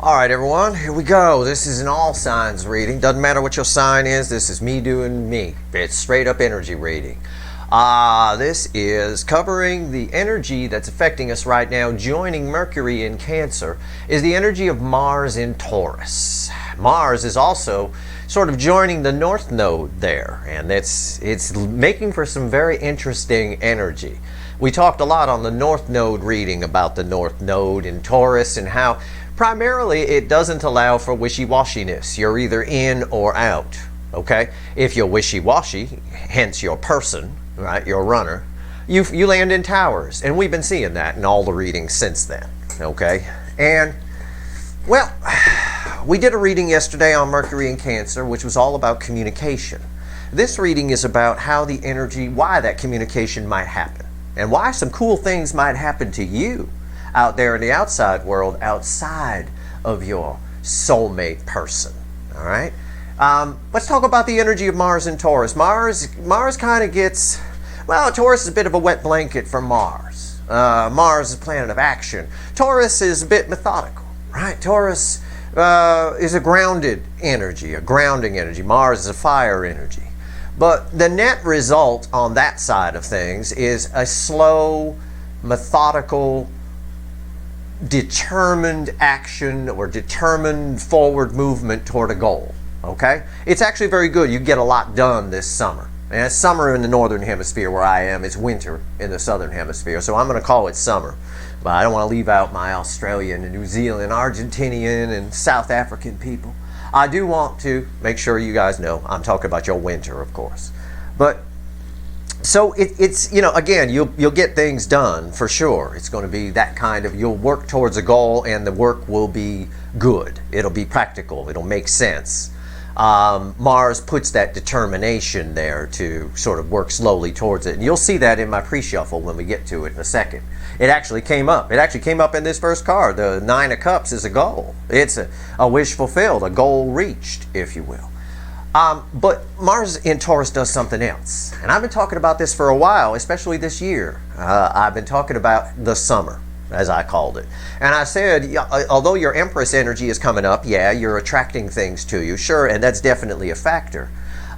Alright everyone, here we go. This is an all signs reading. Doesn't matter what your sign is, this is me doing me. It's straight up energy reading. This is covering the energy that's affecting us right now. Joining Mercury in Cancer is the energy of Mars in Taurus. Mars is also sort of joining the North Node there, and it's making for some very interesting energy. We talked a lot on the North Node reading about the North Node in Taurus and how primarily it doesn't allow for wishy-washiness. You're either in or out, okay? If you're wishy-washy, hence your person, right, your runner, you land in towers. And we've been seeing that in all the readings since then, okay? And, well, we did a reading yesterday on Mercury in Cancer, which was all about communication. This reading is about how the energy, why that communication might happen, and why some cool things might happen to you out there in the outside world, outside of your soulmate person. All right, let's talk about the energy of Mars and Taurus. Mars kind of gets, well, Taurus is a bit of a wet blanket for Mars. Mars is a planet of action. Taurus is a bit methodical, right? Taurus is a grounded energy, a grounding energy. Mars is a fire energy. But the net result on that side of things is a slow, methodical, determined action or determined forward movement toward a goal. Okay, it's actually very good. You get a lot done this summer, and it's summer in the northern hemisphere where I am. It's winter in the southern hemisphere, so I'm going to call it summer, but I don't want to leave out my Australian and New Zealand, Argentinian and South African people. I do want to make sure you guys know I'm talking about your winter, of course. But so it's, you know, again, you'll get things done for sure. It's going to be that kind of, you'll work towards a goal and the work will be good. It'll be practical. It'll make sense. Mars puts that determination there to sort of work slowly towards it. And you'll see that in my pre-shuffle when we get to it in a second. It actually came up. It actually came up in this first card. The Nine of Cups is a goal. It's a wish fulfilled, a goal reached, if you will. But Mars in Taurus does something else. And I've been talking about this for a while, especially this year. I've been talking about the summer, as I called it. And I said, although your Empress energy is coming up, yeah, you're attracting things to you, sure, and that's definitely a factor.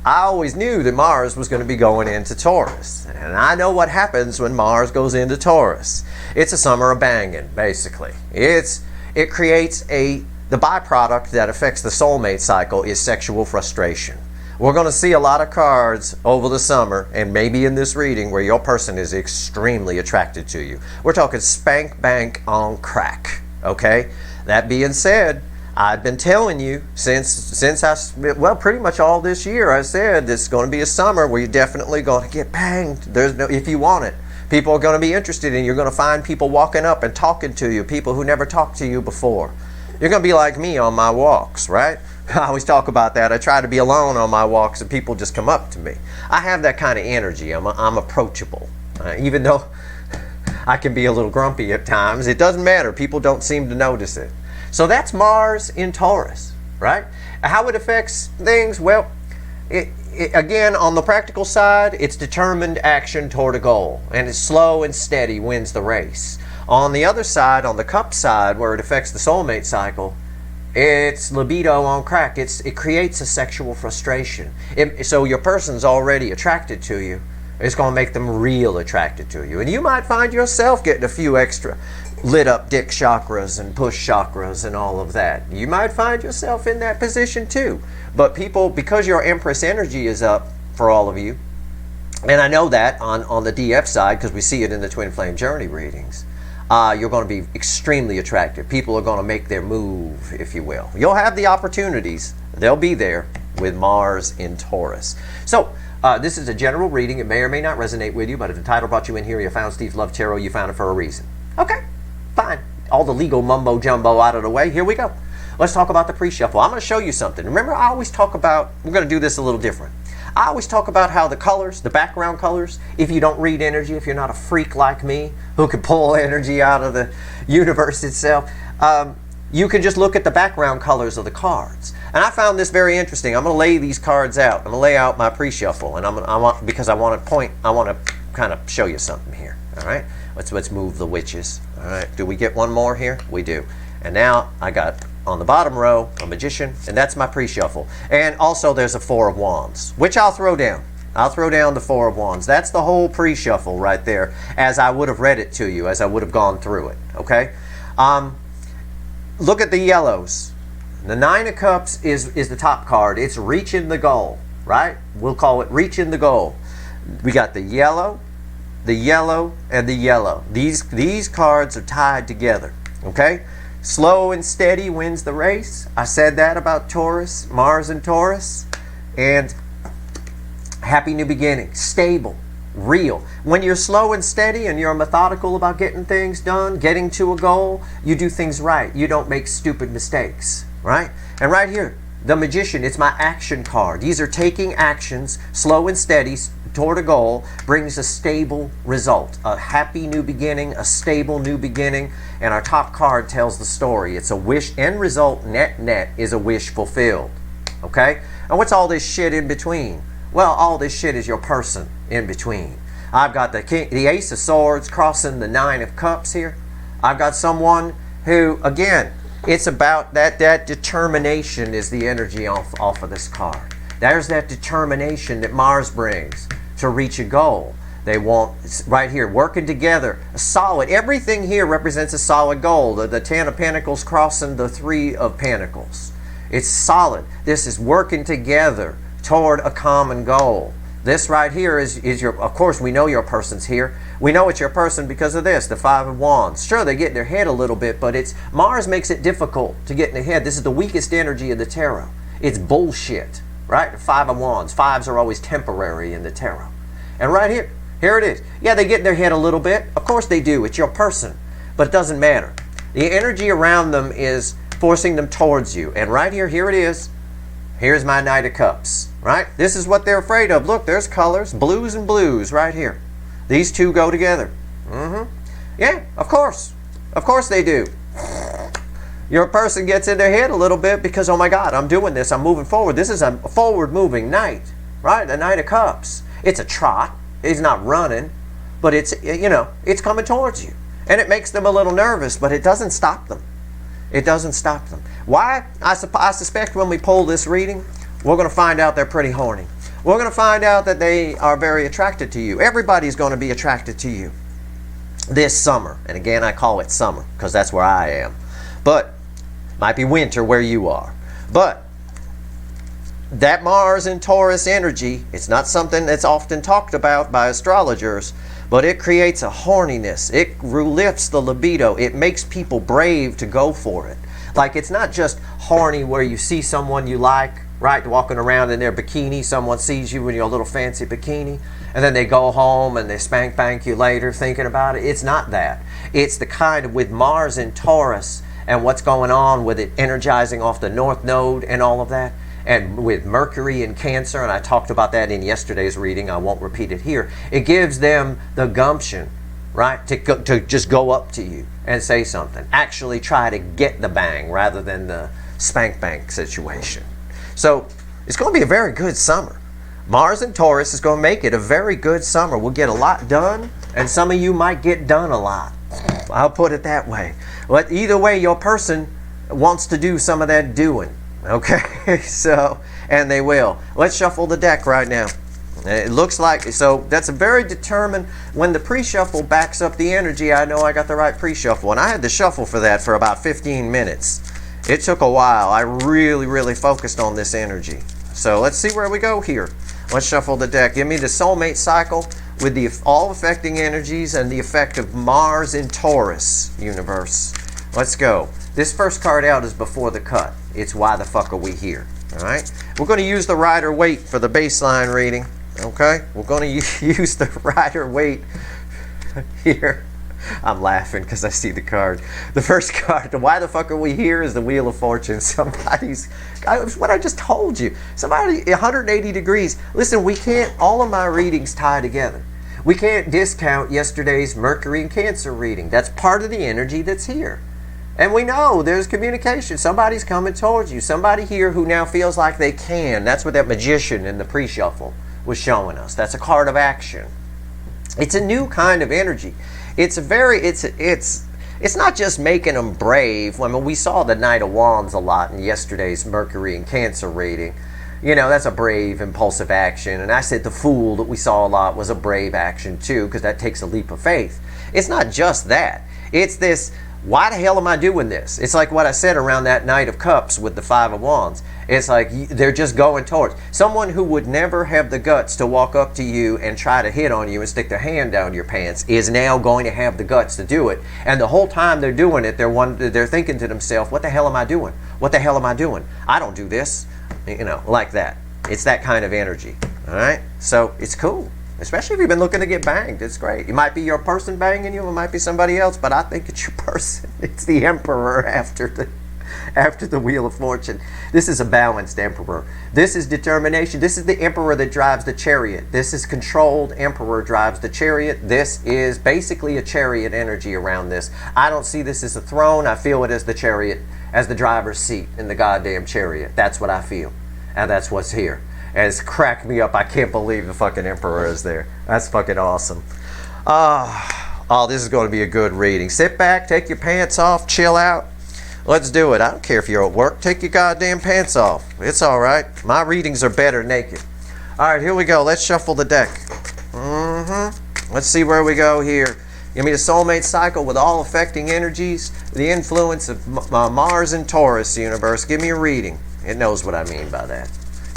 I always knew that Mars was going to be going into Taurus. And I know what happens when Mars goes into Taurus. It's a summer of banging, basically. It creates the byproduct that affects the soulmate cycle is sexual frustration. We're going to see a lot of cards over the summer, and maybe in this reading, where your person is extremely attracted to you. We're talking spank bank on crack, okay? That being said, I've been telling you well, pretty much all this year, I said it's going to be a summer where you're definitely going to get banged. There's no, if you want it. People are going to be interested in you. You're going to find people walking up and talking to you, people who never talked to you before. You're going to be like me on my walks, right? I always talk about that. I try to be alone on my walks and people just come up to me. I have that kind of energy. I'm approachable. Even though I can be a little grumpy at times, it doesn't matter. People don't seem to notice it. So that's Mars in Taurus, right? How it affects things? Well, again, on the practical side, it's determined action toward a goal. And it's slow and steady wins the race. On the other side, on the cup side, where it affects the soulmate cycle, it's libido on crack. It creates a sexual frustration. So your person's already attracted to you. It's going to make them real attracted to you. And you might find yourself getting a few extra lit up dick chakras and push chakras and all of that. You might find yourself in that position too. But people, because your Empress energy is up for all of you, and I know that on the DF side because we see it in the Twin Flame Journey readings, you're going to be extremely attractive. People are going to make their move, if you will. You'll have the opportunities. They'll be there with Mars in Taurus. So this is a general reading. It may or may not resonate with you, but if the title brought you in here, you found Steve's Love Tarot, you found it for a reason. Okay, fine. All the legal mumbo jumbo out of the way. Here we go. Let's talk about the pre-shuffle. I'm going to show you something. Remember, I always talk about, we're going to do this a little different. I always talk about how the colors, the background colors, if you don't read energy, if you're not a freak like me who can pull energy out of the universe itself, you can just look at the background colors of the cards. And I found this very interesting. I'm going to lay these cards out. I'm going to lay out my pre-shuffle, and because I want to kind of show you something here. All right, let's move the witches. All right, do we get one more here? We do. And now I got On the bottom row, a Magician, and that's my pre-shuffle. And also there's a Four of Wands, which I'll throw down. I'll throw down the Four of Wands. That's the whole pre-shuffle right there, as I would have read it to you, as I would have gone through it, okay? Look at the yellows. The Nine of Cups is the top card. It's reaching the goal, right? We'll call it reaching the goal. We got the yellow, and the yellow. These cards are tied together, okay? Slow and steady wins the race. I said that about Taurus, Mars and Taurus. And happy new beginning, stable, real. When you're slow and steady and you're methodical about getting things done, getting to a goal, you do things right. You don't make stupid mistakes, right? And right here, the Magician, it's my action card. These are taking actions, slow and steady, toward a goal, brings a stable result. A happy new beginning, a stable new beginning, and our top card tells the story. It's a wish, end result, net is a wish fulfilled, okay? And what's all this shit in between? Well, all this shit is your person in between. I've got the Ace of Swords crossing the Nine of Cups here. I've got someone who, again, it's about that determination is the energy off of this card. There's that determination that Mars brings to reach a goal. They want, right here, working together, a solid, everything here represents a solid goal. The Ten of Pentacles crossing the Three of Pentacles. It's solid. This is working together toward a common goal. This right here is your, of course we know your person's here. We know it's your person because of this, the Five of Wands. Sure, they get in their head a little bit, but it's, Mars makes it difficult to get in the head. This is the weakest energy of the tarot. It's bullshit, right? The Five of Wands. Fives are always temporary in the tarot. And right here, here it is. Yeah, they get in their head a little bit. Of course they do. It's your person. But it doesn't matter. The energy around them is forcing them towards you. And right here, here it is. Here's my Knight of Cups, right? This is what they're afraid of. Look, there's colors, blues and blues right here. These two go together. Yeah, of course. Of course they do. Your person gets in their head a little bit because, oh my God, I'm doing this, I'm moving forward. This is a forward-moving Knight, right? The Knight of Cups. It's a trot. He's not running, but it's, you know, it's coming towards you. And it makes them a little nervous, but it doesn't stop them. It doesn't stop them. Why? I suspect when we pull this reading, we're going to find out they're pretty horny. We're going to find out that they are very attracted to you. Everybody's going to be attracted to you this summer. And again, I call it summer because that's where I am. But might be winter where you are. But that Mars and Taurus energy, it's not something that's often talked about by astrologers, but it creates a horniness. It lifts the libido. It makes people brave to go for it. Like, it's not just horny where you see someone you like, right, walking around in their bikini. Someone sees you in your little fancy bikini, and then they go home and they spank bank you later thinking about it. It's not that. It's the kind of, with Mars and Taurus and what's going on with it energizing off the North Node and all of that, and with Mercury in Cancer, and I talked about that in yesterday's reading, I won't repeat it here. It gives them the gumption, right, to just go up to you and say something. Actually try to get the bang rather than the spank bank situation. So it's going to be a very good summer. Mars and Taurus is going to make it a very good summer. We'll get a lot done, and some of you might get done a lot. I'll put it that way. But either way, your person wants to do some of that doing. Okay, so, and they will. Let's shuffle the deck right now. It looks like, so that's a very determined, when the pre-shuffle backs up the energy, I know I got the right pre-shuffle. And I had to shuffle for that for about 15 minutes. It took a while. I really focused on this energy. So let's see where we go here. Let's shuffle the deck. Give me the soulmate cycle with the all affecting energies and the effect of Mars in Taurus universe. Let's go. This first card out is before the cut. It's why the fuck are we here? All right. We're going to use the rider weight for the baseline reading. Okay. We're going to use the rider weight here. I'm laughing because I see the card. The first card, the why the fuck are we here, is the Wheel of Fortune. Somebody's, what I just told you. Somebody, 180 degrees. Listen, we can't, all of my readings tie together. We can't discount yesterday's Mercury and Cancer reading. That's part of the energy that's here. And we know there's communication. Somebody's coming towards you. Somebody here who now feels like they can. That's what that Magician in the pre-shuffle was showing us. That's a card of action. It's a new kind of energy. It's it's not just making them brave. I mean, we saw the Knight of Wands a lot in yesterday's Mercury and Cancer reading. You know, that's a brave, impulsive action. And I said the Fool that we saw a lot was a brave action too, because that takes a leap of faith. It's not just that. It's this, why the hell am I doing this? It's like what I said around that Knight of Cups with the Five of Wands. It's like they're just going towards. Someone who would never have the guts to walk up to you and try to hit on you and stick their hand down your pants is now going to have the guts to do it. And the whole time they're doing it, they're thinking to themselves, what the hell am I doing? What the hell am I doing? I don't do this. You know, like that. It's that kind of energy. All right? So it's cool. Especially if you've been looking to get banged. It's great. It might be your person banging you. It might be somebody else. But I think it's your person. It's the Emperor after the Wheel of Fortune. This is a balanced Emperor. This is determination. This is the Emperor that drives the chariot. This is controlled Emperor drives the chariot. This is basically a chariot energy around this. I don't see this as a throne. I feel it as the chariot, as the driver's seat in the goddamn chariot. That's what I feel. And that's what's here. And it's cracked me up. I can't believe the fucking Emperor is there. That's fucking awesome. Oh, this is going to be a good reading. Sit back, take your pants off, chill out. Let's do it. I don't care if you're at work. Take your goddamn pants off. It's all right. My readings are better naked. All right, here we go. Let's shuffle the deck. Let's see where we go here. Give me the soulmate cycle with all affecting energies, the influence of Mars and Taurus universe. Give me a reading. It knows what I mean by that.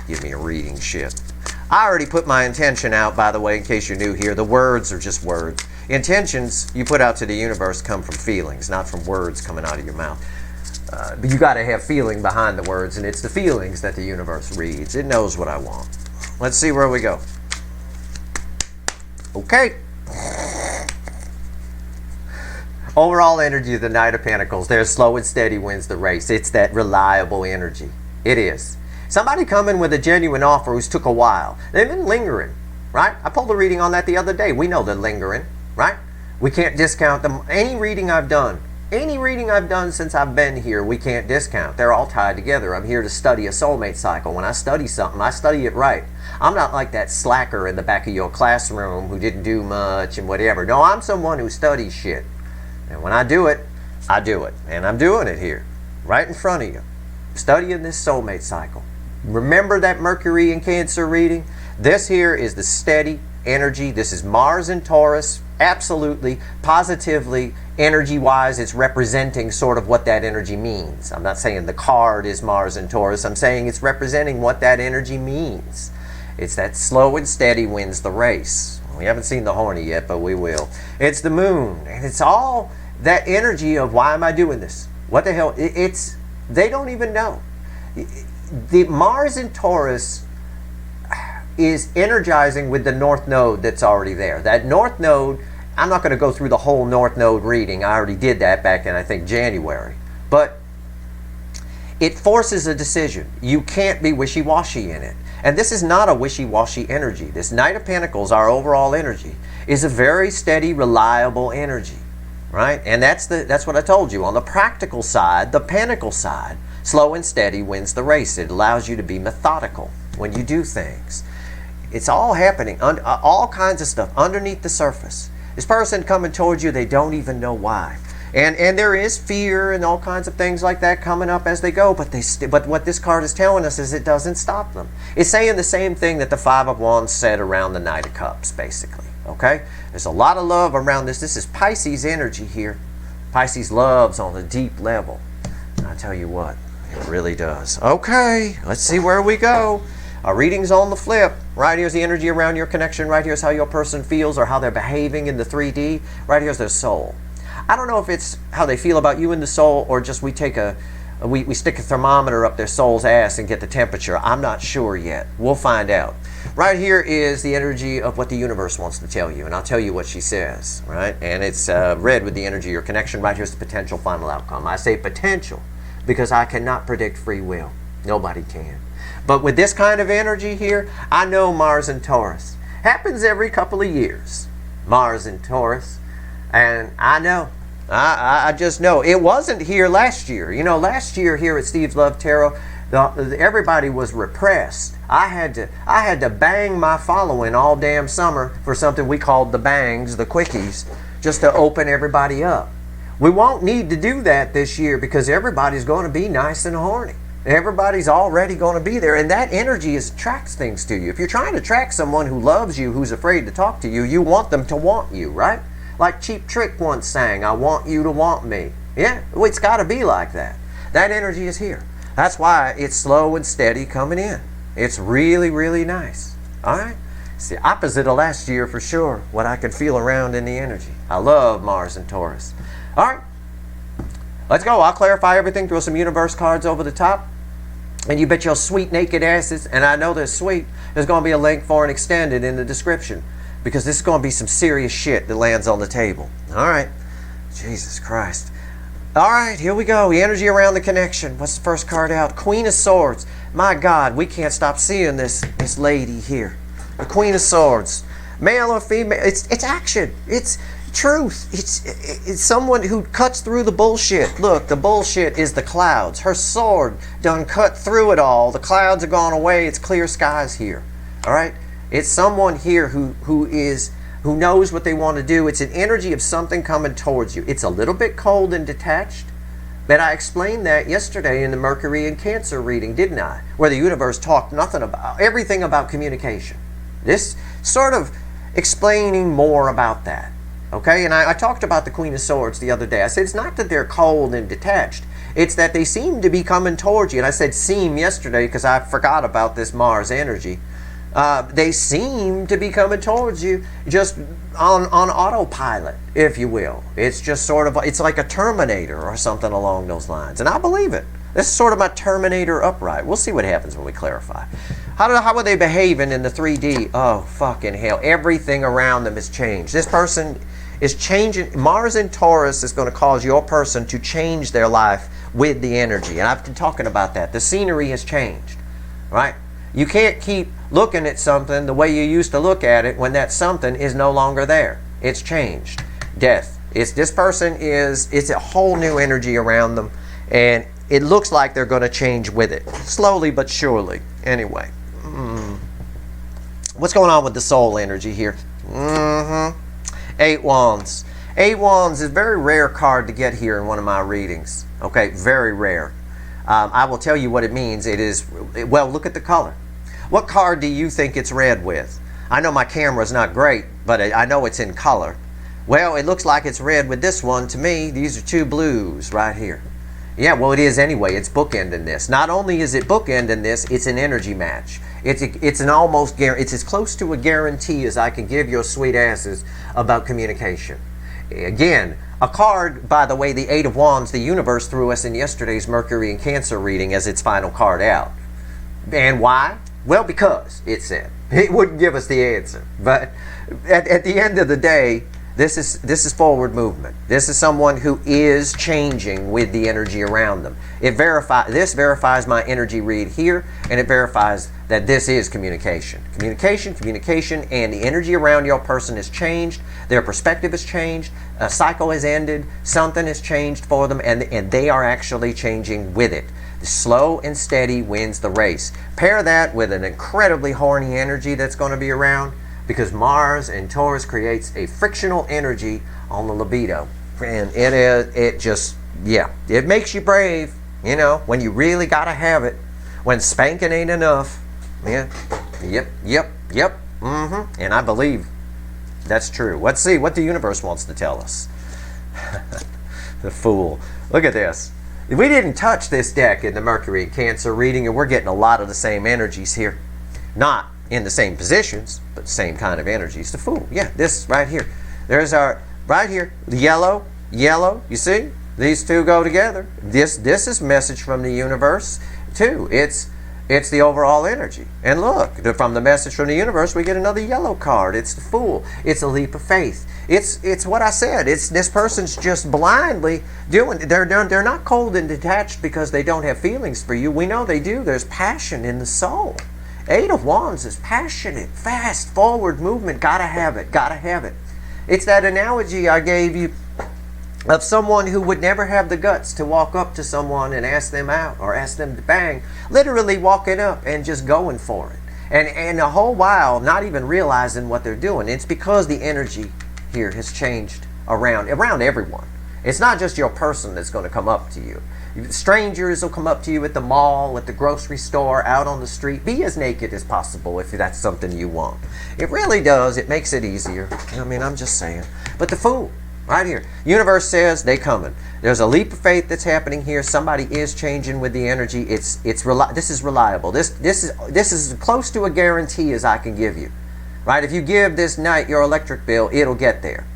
Give me a reading shit. I already put my intention out, by the way, in case you're new here. The words are just words. Intentions you put out to the universe come from feelings, not from words coming out of your mouth. But you got to have feeling behind the words, and it's the feelings that the universe reads. It knows what I want. Let's see where we go. Okay. Overall energy of the Knight of Pentacles. There's slow and steady wins the race. It's that reliable energy. It is. Somebody coming with a genuine offer who's took a while. They've been lingering, right? I pulled a reading on that the other day. We know they're lingering, right? We can't discount them. Any reading I've done since I've been here, we can't discount. They're all tied together. I'm here to study a soulmate cycle. When I study something, I study it right. I'm not like that slacker in the back of your classroom who didn't do much and whatever. No, I'm someone who studies shit. And when I do it, I do it. And I'm doing it here, right in front of you. Studying this soulmate cycle. Remember that Mercury and Cancer reading? This here is the steady energy. This is Mars and Taurus. Absolutely, positively, energy-wise, it's representing sort of what that energy means. I'm not saying the card is Mars and Taurus. I'm saying it's representing what that energy means. It's that slow and steady wins the race. We haven't seen the horny yet, but we will. It's the moon, and it's all that energy of why am I doing this? What the hell? They don't even know. The Mars and Taurus is energizing with the North Node that's already there. That North Node, I'm not going to go through the whole North Node reading. I already did that back in, I think, January. But it forces a decision. You can't be wishy-washy in it. And this is not a wishy-washy energy. This Knight of Pentacles, our overall energy, is a very steady, reliable energy. Right? And that's what I told you. On the practical side, the Pentacle side, slow and steady wins the race. It allows you to be methodical when you do things. It's all happening, all kinds of stuff underneath the surface. This person coming towards you, they don't even know why. And there is fear and all kinds of things like that coming up as they go, but what this card is telling us is it doesn't stop them. It's saying the same thing that the Five of Wands said around the Knight of Cups, basically. Okay? There's a lot of love around this. This is Pisces energy here. Pisces loves on a deep level. And I tell you what, it really does. Okay, let's see where we go. Our reading's on the flip. Right here's the energy around your connection. Right here's how your person feels or how they're behaving in the 3D. Right here's their soul. I don't know if it's how they feel about you in the soul or just we stick a thermometer up their soul's ass and get the temperature. I'm not sure yet. We'll find out. Right here is the energy of what the universe wants to tell you, and I'll tell you what she says, right? And it's red with the energy of your connection. Right here's the potential final outcome. I say potential because I cannot predict free will. Nobody can. But with this kind of energy here, I know Mars and Taurus. Happens every couple of years. Mars and Taurus. And I know. I just know. It wasn't here last year. You know, last year here at Steve's Love Tarot, everybody was repressed. I had to bang my following all damn summer for something we called the bangs, the quickies, just to open everybody up. We won't need to do that this year because everybody's going to be nice and horny. Everybody's already going to be there, and that energy attracts things to you. If you're trying to attract someone who loves you, who's afraid to talk to you, you want them to want you, right? Like Cheap Trick once sang, I want you to want me. Yeah, well, it's got to be like that. That energy is here. That's why it's slow and steady coming in. It's really, really nice. All right? It's the opposite of last year for sure, what I could feel around in the energy. I love Mars and Taurus. All right, let's go. I'll clarify everything, throw some universe cards over the top. And you bet your sweet naked asses, and I know they're sweet, there's going to be a link for an extended in the description. Because this is going to be some serious shit that lands on the table. All right. Jesus Christ. All right, here we go. The energy around the connection. What's the first card out? Queen of Swords. My God, we can't stop seeing this lady here. The Queen of Swords. Male or female, it's action. It's truth. It's someone who cuts through the bullshit. Look, the bullshit is the clouds. Her sword done cut through it all. The clouds are gone away. It's clear skies here. All right? It's someone here who knows what they want to do. It's an energy of something coming towards you. It's a little bit cold and detached, but I explained that yesterday in the Mercury and Cancer reading, didn't I? Where the universe talked everything about communication. This sort of explaining more about that. Okay, and I talked about the Queen of Swords the other day. I said it's not that they're cold and detached. It's that they seem to be coming towards you. And I said seem yesterday because I forgot about this Mars energy. They seem to be coming towards you just on autopilot, if you will. It's just sort of, it's like a Terminator or something along those lines. And I believe it. This is sort of my Terminator upright. We'll see what happens when we clarify. How are they behaving in the 3D? Oh, fucking hell. Everything around them has changed. This person is changing. Mars in Taurus is going to cause your person to change their life with the energy. And I've been talking about that. The scenery has changed, right? You can't keep looking at something the way you used to look at it when that something is no longer there. It's changed. Death. It's a whole new energy around them, and it looks like they're going to change with it. Slowly but surely. Anyway. What's going on with the soul energy here? 8 Wands. 8 Wands is a very rare card to get here in one of my readings. Okay, very rare. I will tell you what it means. It is, well, look at the color. What card do you think it's red with? I know my camera's not great, but I know it's in color. Well, it looks like it's red with this one to me. These are 2 blues right here. Yeah, well, it is anyway. It's bookending this. Not only is it bookending this, it's an energy match. It's an almost guarantee. It's as close to a guarantee as I can give your sweet asses about communication. Again, a card, by the way, the 8 of Wands, the universe threw us in yesterday's Mercury and Cancer reading as its final card out. And why? Well, because it said. It wouldn't give us the answer. But at the end of the day, this is forward movement. This is someone who is changing with the energy around them. This verifies my energy read here, and it verifies that this is communication. Communication, and the energy around your person has changed. Their perspective has changed. A cycle has ended. Something has changed for them, and they are actually changing with it. The slow and steady wins the race. Pair that with an incredibly horny energy that's going to be around, because Mars and Taurus creates a frictional energy on the libido. And it makes you brave, you know, when you really got to have it. When spanking ain't enough. Yeah. Yep. And I believe that's true. Let's see what the universe wants to tell us. The Fool. Look at this. We didn't touch this deck in the Mercury and Cancer reading, and we're getting a lot of the same energies here. Not in the same positions, but same kind of energies. The Fool. Yeah, this right here. There's our, right here, the yellow, you see? These two go together. This is a message from the universe, too. It's the overall energy. And look, from the message from the universe, we get another yellow card. It's the Fool. It's a leap of faith. It's what I said. It's this person's just blindly doing. They're not cold and detached because they don't have feelings for you. We know they do. There's passion in the soul. 8 of Wands is passionate, fast, forward movement. Gotta have it. It's that analogy I gave you of someone who would never have the guts to walk up to someone and ask them out or ask them to bang. Literally walking up and just going for it. And the whole while not even realizing what they're doing. It's because the energy here has changed around everyone. It's not just your person that's going to come up to you. Strangers will come up to you at the mall, at the grocery store, out on the street. Be as naked as possible if that's something you want. It really does. It makes it easier. I mean, I'm just saying. But the Fool, right here. Universe says they coming. There's a leap of faith that's happening here. Somebody is changing with the energy. This is reliable. This is as close to a guarantee as I can give you. Right? If you give this night your electric bill, it'll get there.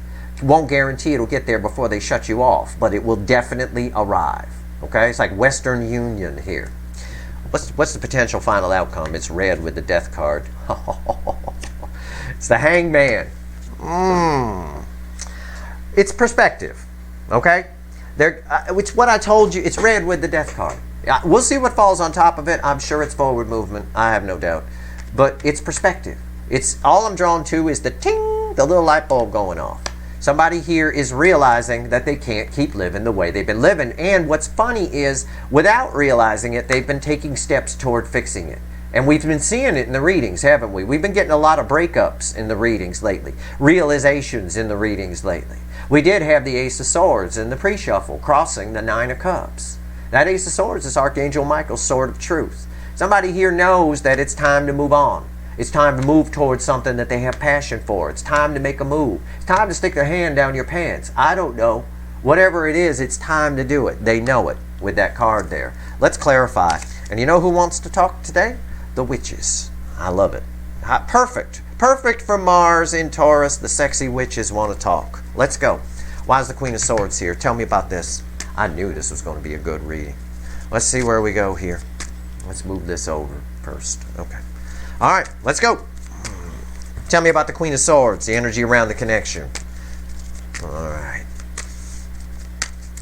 Won't guarantee it'll get there before they shut you off, but it will definitely arrive. Okay, it's like Western Union here. What's the potential final outcome? It's red with the Death card. It's the Hangman. It's perspective. Okay, it's what I told you. It's red with the Death card. We'll see what falls on top of it. I'm sure it's forward movement. I have no doubt. But it's perspective. It's all I'm drawn to is the ting, the little light bulb going off. Somebody here is realizing that they can't keep living the way they've been living. And what's funny is, without realizing it, they've been taking steps toward fixing it. And we've been seeing it in the readings, haven't we? We've been getting a lot of breakups in the readings lately. Realizations in the readings lately. We did have the Ace of Swords in the pre-shuffle, crossing the Nine of Cups. That Ace of Swords is Archangel Michael's sword of truth. Somebody here knows that it's time to move on. It's time to move towards something that they have passion for. It's time to make a move. It's time to stick their hand down your pants. I don't know. Whatever it is, it's time to do it. They know it with that card there. Let's clarify. And you know who wants to talk today? The witches. I love it. Perfect. Perfect for Mars in Taurus. The sexy witches want to talk. Let's go. Why is the Queen of Swords here? Tell me about this. I knew this was going to be a good reading. Let's see where we go here. Let's move this over first. Okay. All right, let's go. Tell me about the Queen of Swords, the energy around the connection. All right.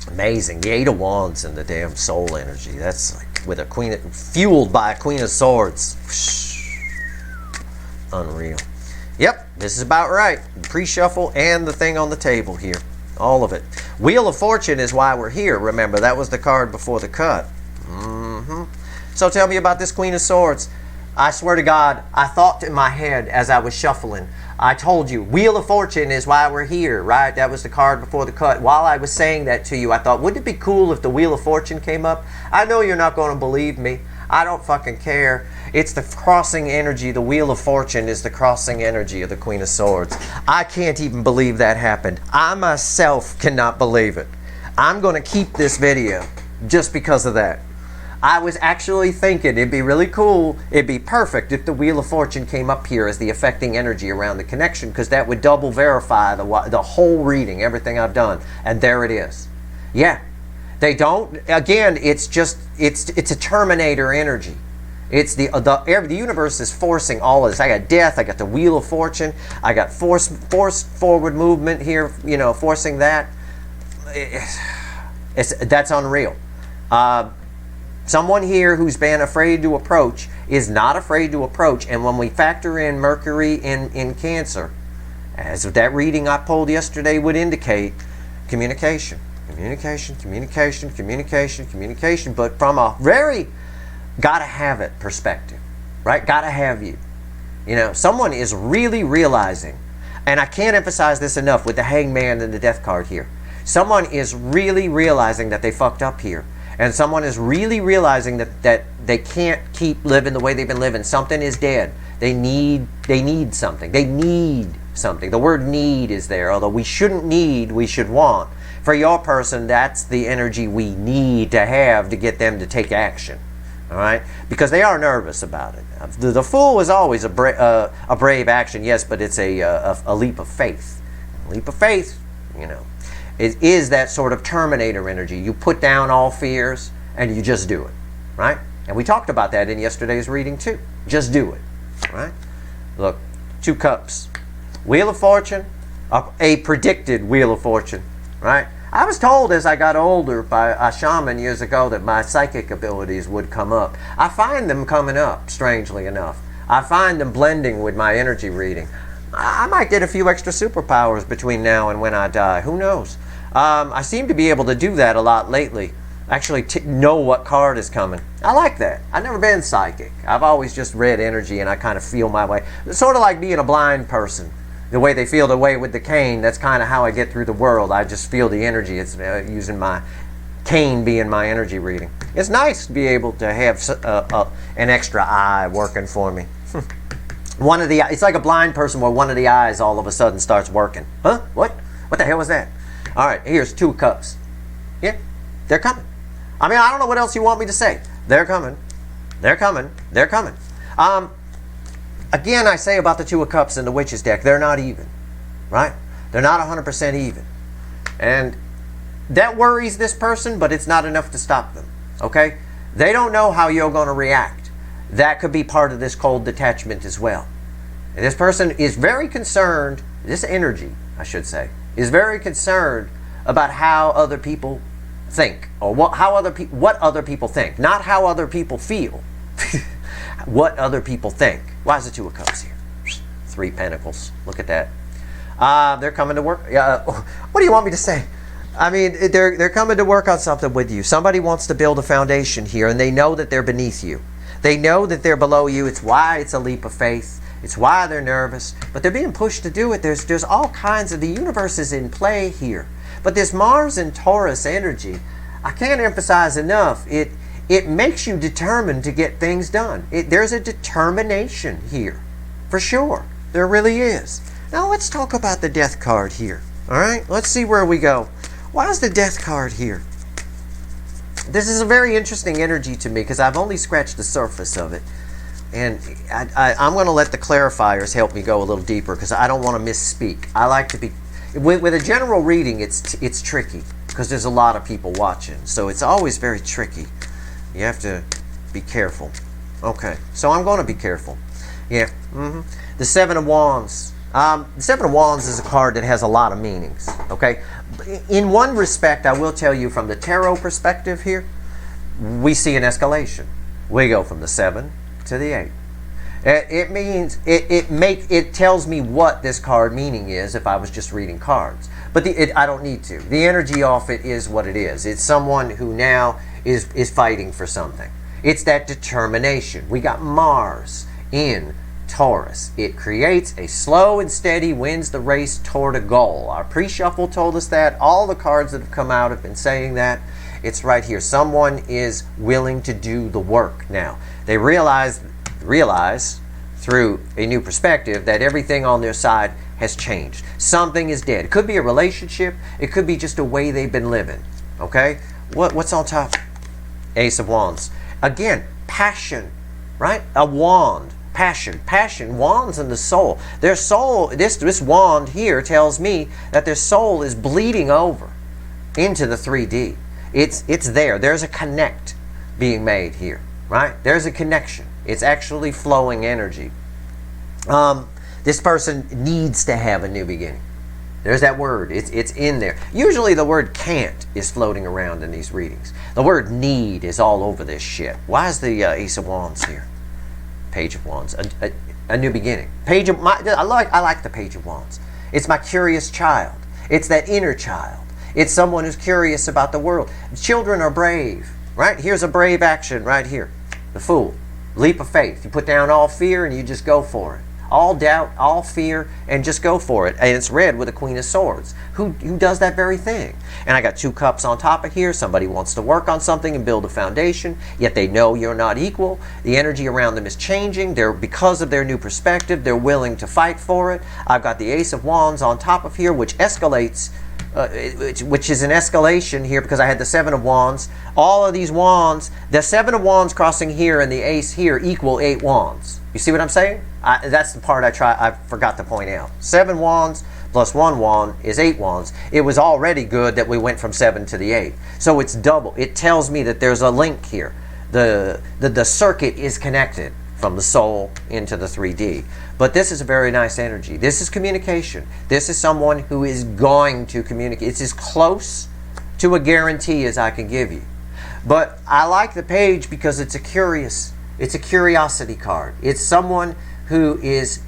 Amazing. The Eight of Wands and the damn soul energy. That's like with a queen, fueled by a Queen of Swords. Unreal. Yep, this is about right. Pre-shuffle and the thing on the table here. All of it. Wheel of Fortune is why we're here. Remember, that was the card before the cut. So tell me about this Queen of Swords. I swear to God, I thought in my head as I was shuffling, I told you, Wheel of Fortune is why we're here, right? That was the card before the cut. While I was saying that to you, I thought, wouldn't it be cool if the Wheel of Fortune came up? I know you're not going to believe me. I don't fucking care. It's the crossing energy. The Wheel of Fortune is the crossing energy of the Queen of Swords. I can't even believe that happened. I myself cannot believe it. I'm going to keep this video just because of that. I was actually thinking it'd be really cool, it'd be perfect if the Wheel of Fortune came up here as the affecting energy around the connection, because that would double verify the whole reading, everything I've done. And there it is. Yeah. They don't, again, it's a Terminator energy. It's the universe is forcing all of this. I got death, I got the Wheel of Fortune, I got forced forward movement here, you know, forcing that. That's unreal. Someone here who's been afraid to approach is not afraid to approach. And when we factor in Mercury in Cancer, as that reading I pulled yesterday would indicate, communication. Communication, communication, communication, communication. But from a very gotta have it perspective, right? Gotta have you. You know, someone is really realizing, and I can't emphasize this enough with the Hangman and the Death card here. Someone is really realizing that they fucked up here. And someone is really realizing that they can't keep living the way they've been living. Something is dead. They need something. They need something. The word need is there. Although we shouldn't need, we should want. For your person, that's the energy we need to have to get them to take action. All right? Because they are nervous about it. The Fool is always a brave action, yes, but it's a leap of faith. A leap of faith, you know. It is that sort of Terminator energy. You put down all fears and you just do it, right? And we talked about that in yesterday's reading too. Just do it, right? Look, 2 cups. Wheel of Fortune, a predicted Wheel of Fortune, right? I was told as I got older by a shaman years ago that my psychic abilities would come up. I find them coming up, strangely enough. I find them blending with my energy reading. I might get a few extra superpowers between now and when I die. Who knows? I seem to be able to do that a lot lately. Actually know what card is coming. I like that. I've never been psychic. I've always just read energy and I kind of feel my way. It's sort of like being a blind person. the way they feel the way with the cane, that's kind of how I get through the world. I just feel the energy. It's using my cane being my energy reading. It's nice to be able to have an extra eye working for me. It's like a blind person where one of the eyes all of a sudden starts working. Huh? What the hell was that? All right, here's 2 of Cups. Yeah, they're coming. I mean, I don't know what else you want me to say. They're coming. They're coming. They're coming. Again, I say about the 2 of Cups in the Witch's deck, they're not even, right? They're not 100% even. And that worries this person, but it's not enough to stop them, okay? They don't know how you're going to react. That could be part of this cold detachment as well. And this person is very concerned, this energy, I should say, is very concerned about how other people think, or what other people think, not how other people feel. What other people think. Why is the 2 of Cups here? 3 Pentacles. Look at that. They're coming to work. What do you want me to say? I mean, they're coming to work on something with you. Somebody wants to build a foundation here, and they know that they're beneath you. They know that they're below you. It's why it's a leap of faith. It's why they're nervous. But they're being pushed to do it. There's all kinds of... The universe is in play here. But this Mars and Taurus energy, I can't emphasize enough, it makes you determined to get things done. There's a determination here, for sure. There really is. Now let's talk about the Death card here. All right, let's see where we go. Why is the Death card here? This is a very interesting energy to me because I've only scratched the surface of it. And I'm going to let the clarifiers help me go a little deeper because I don't want to misspeak. I like to be... With a general reading, it's tricky because there's a lot of people watching. So it's always very tricky. You have to be careful. Okay, so I'm going to be careful. Yeah. The 7 of Wands. The 7 of Wands is a card that has a lot of meanings. Okay. In one respect, I will tell you from the tarot perspective here, we see an escalation. We go from the 7 to the 8. It means it tells me what this card meaning is if I was just reading cards. But I don't need to. The energy off it is what it is. It's someone who now is fighting for something. It's that determination. We got Mars in Taurus. It creates a slow and steady wins the race toward a goal. Our pre-shuffle told us that. All the cards that have come out have been saying that. It's right here. Someone is willing to do the work now. They realize through a new perspective that everything on their side has changed. Something is dead. It could be a relationship. It could be just a way they've been living. Okay? What's on top? Ace of Wands. Again, passion, right? A wand. Passion. Wands in the soul. Their soul, this wand here tells me that their soul is bleeding over into the 3D. It's there. There's a connect being made here, right? There's a connection. It's actually flowing energy. This person needs to have a new beginning. There's that word. It's in there. Usually the word can't is floating around in these readings. The word need is all over this shit. Why is the Ace of Wands here? Page of Wands. A new beginning. I like the Page of Wands. It's my curious child. It's that inner child. It's someone who's curious about the world. Children are brave, right? Here's a brave action right here. The Fool. Leap of faith. You put down all fear and you just go for it. All doubt, all fear, and just go for it. And it's read with a Queen of Swords, who does that very thing. And I got 2 cups on top of here. Somebody wants to work on something and build a foundation, yet they know you're not equal. The energy around them is changing. Because of their new perspective, they're willing to fight for it. I've got the Ace of Wands on top of here, which escalates, which is an escalation here because I had the 7 of Wands. All of these wands, the 7 of Wands crossing here and the Ace here equal 8 wands. You see what I'm saying? That's the part I forgot to point out. 7 wands plus 1 wand is 8 wands. It was already good that we went from 7 to the 8. So it's double. It tells me that there's a link here. The circuit is connected from the soul into the 3D. But this is a very nice energy. This is communication. This is someone who is going to communicate. It's as close to a guarantee as I can give you. But I like the page because it's a curiosity card. It's someone who is